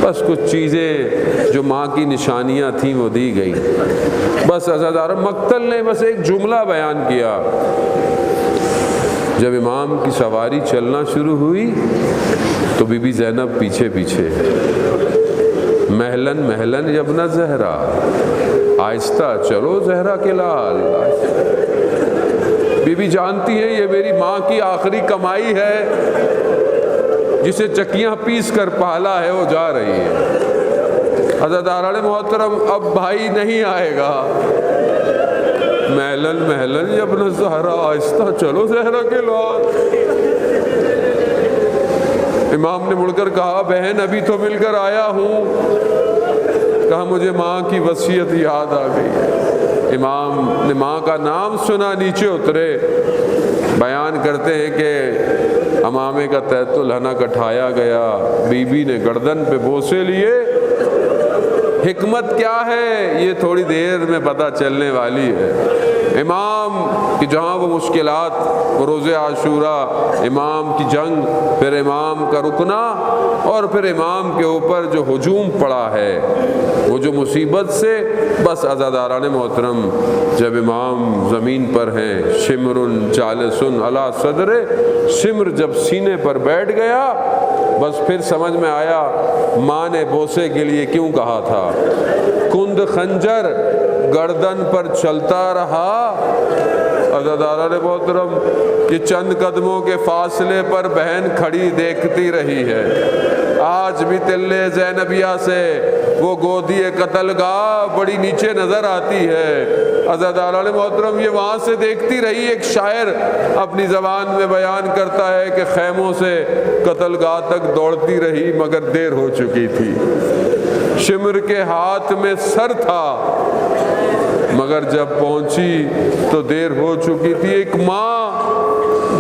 بس کچھ چیزیں جو ماں کی نشانیاں تھیں وہ دی گئی۔ بس عزادار مقتل نے بس ایک جملہ بیان کیا، جب امام کی سواری چلنا شروع ہوئی تو بی بی زینب پیچھے پیچھے، محلن محلن یبن زہرا، آہستہ چلو زہرا کے لال۔ بی بی جانتی ہے یہ میری ماں کی آخری کمائی ہے، جسے چکیاں پیس کر پالا ہے وہ جا رہی ہے۔ عزاداران محترم، اب بھائی نہیں آئے گا، محلن محلن یبن زہرا، آہستہ چلو زہرا کے لال۔ امام نے مڑ کر کہا، بہن ابھی تو مل کر آیا ہوں۔ کہا مجھے ماں کی وصیت یاد آ گئی۔ امام نے ماں کا نام سنا، نیچے اترے، بیان کرتے ہیں کہ امامے کا تحت الحنک اٹھایا گیا، بی بی نے گردن پہ بوسے لیے۔ حکمت کیا ہے یہ تھوڑی دیر میں پتہ چلنے والی ہے۔ امام کی جہاں وہ مشکلات، وہ روز عاشورہ، امام کی جنگ، پھر امام کا رکنا، اور پھر امام کے اوپر جو ہجوم پڑا ہے، وہ جو مصیبت سے، بس عزاداران محترم جب امام زمین پر ہیں، شمر جالس علی صدر، شمر جب سینے پر بیٹھ گیا، بس پھر سمجھ میں آیا ماں نے بوسے کے لیے کیوں کہا تھا۔ کند خنجر گردن پر چلتا رہا۔ عزاداران محترم، یہ چند قدموں کے فاصلے پر بہن کھڑی دیکھتی رہی ہے۔ آج بھی تلے زینبیہ سے وہ گودی قتل گاہ بڑی نیچے نظر آتی ہے۔ عزاداران محترم، یہ وہاں سے دیکھتی رہی۔ ایک شاعر اپنی زبان میں بیان کرتا ہے کہ خیموں سے قتل گاہ تک دوڑتی رہی مگر دیر ہو چکی تھی۔ شمر کے ہاتھ میں سر تھا مگر جب پہنچی تو دیر ہو چکی تھی۔ ایک ماں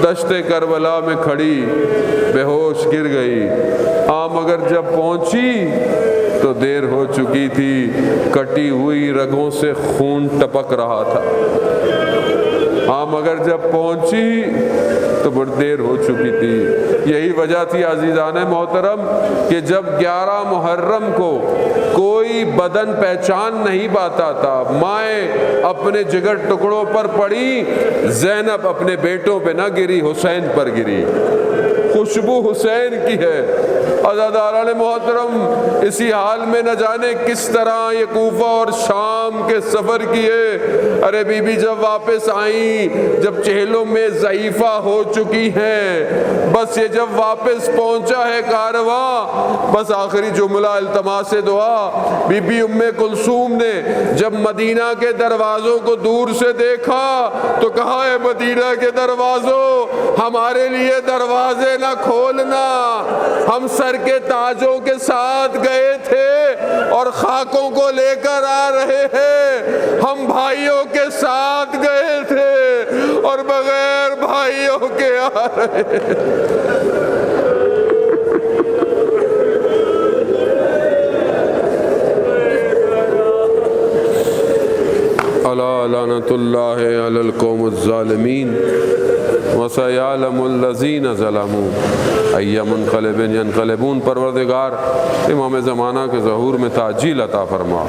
دشت کربلا میں کھڑی بے ہوش گر گئی، مگر جب پہنچی تو دیر ہو چکی تھی، کٹی ہوئی رگوں سے خون ٹپک رہا تھا۔ ہاں مگر جب پہنچی تو بڑی دیر ہو چکی تھی۔ یہی وجہ تھی عزیزان محترم کہ جب 11 محرم کو کوئی بدن پہچان نہیں پاتا تھا، مائیں اپنے جگر ٹکڑوں پر پڑی، زینب اپنے بیٹوں پہ نہ گری، حسین پر گری۔ خوشبو حسین کی ہے۔ عزیزان محترم، اسی حال میں نہ جانے کس طرح یہ کوفہ اور شام کے سفر کیے۔ ارے بی بی جب واپس آئیں، جب چہلوں میں ضعیفہ ہو چکی ہیں، بس یہ جب واپس پہنچا ہے کارواں، بس آخری جملہ التماس دعا۔ بی بی ام کلثوم نے جب مدینہ کے دروازوں کو دور سے دیکھا تو کہا، اے مدینہ کے دروازوں، ہمارے لیے دروازے نہ کھولنا، ہم سر کے تاجوں کے ساتھ گئے تھے اور خاکوں کو لے کر آ رہے ہیں، ہم بھائیوں کے ساتھ گئے تھے اور بغیر بھائیوں کے آ رہے ہیں۔ الا لعنۃ اللہ علی القوم الظالمین وسیعلم الذین ظلموا ای منقلب ینقلبون۔ پروردگار امام زمانہ کے ظہور میں تعجیل عطا فرما،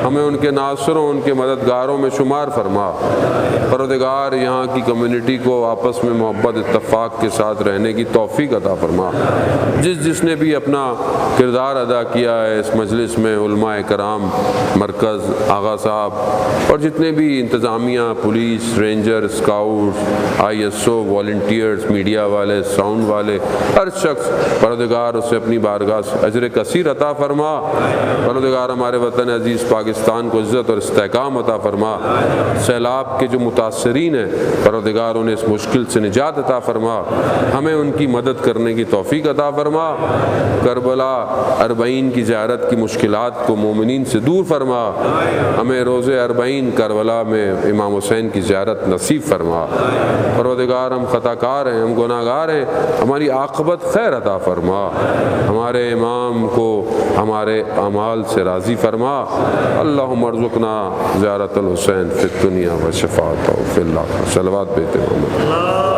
ہمیں ان کے ناصروں، ان کے مددگاروں میں شمار فرما۔ پروردگار یہاں کی کمیونٹی کو آپس میں محبت اتفاق کے ساتھ رہنے کی توفیق عطا فرما۔ جس نے بھی اپنا کردار ادا کیا ہے اس مجلس میں، علماء کرام، مرکز، آغا صاحب اور جتنے بھی انتظامیہ، police, ranger, scout, I S O, volunteers, media والے، ساؤنڈ والے، ہر شخص پروردگار اسے اپنی بارگاہ سے اجر کثیر عطا فرما۔ پروردگار ہمارے وطن عزیز پاکستان کو عزت اور استحکام عطا فرما۔ سیلاب کے جو متاثرین ہیں پروردگار انہیں اس مشکل سے نجات عطا فرما، ہمیں ان کی مدد کرنے کی توفیق عطا فرما۔ کربلا 40 کی زیارت کی مشکلات کو مومنین سے دور فرما، ہمیں روز 40 کربلا میں امام حسین کی زیارت نصیب فرما۔ پروردگار ہم خطا کار ہیں، ہم گناہ گار ہیں، ہماری عاقبت خیر عطا فرما۔ ہمارے امام کو ہمارے اعمال سے راضی فرما۔ اللہم ارزقنا زیارت الحسین فی الدنیا و شفاعتہ فی الآخرہ۔ صلوات بیت محمد۔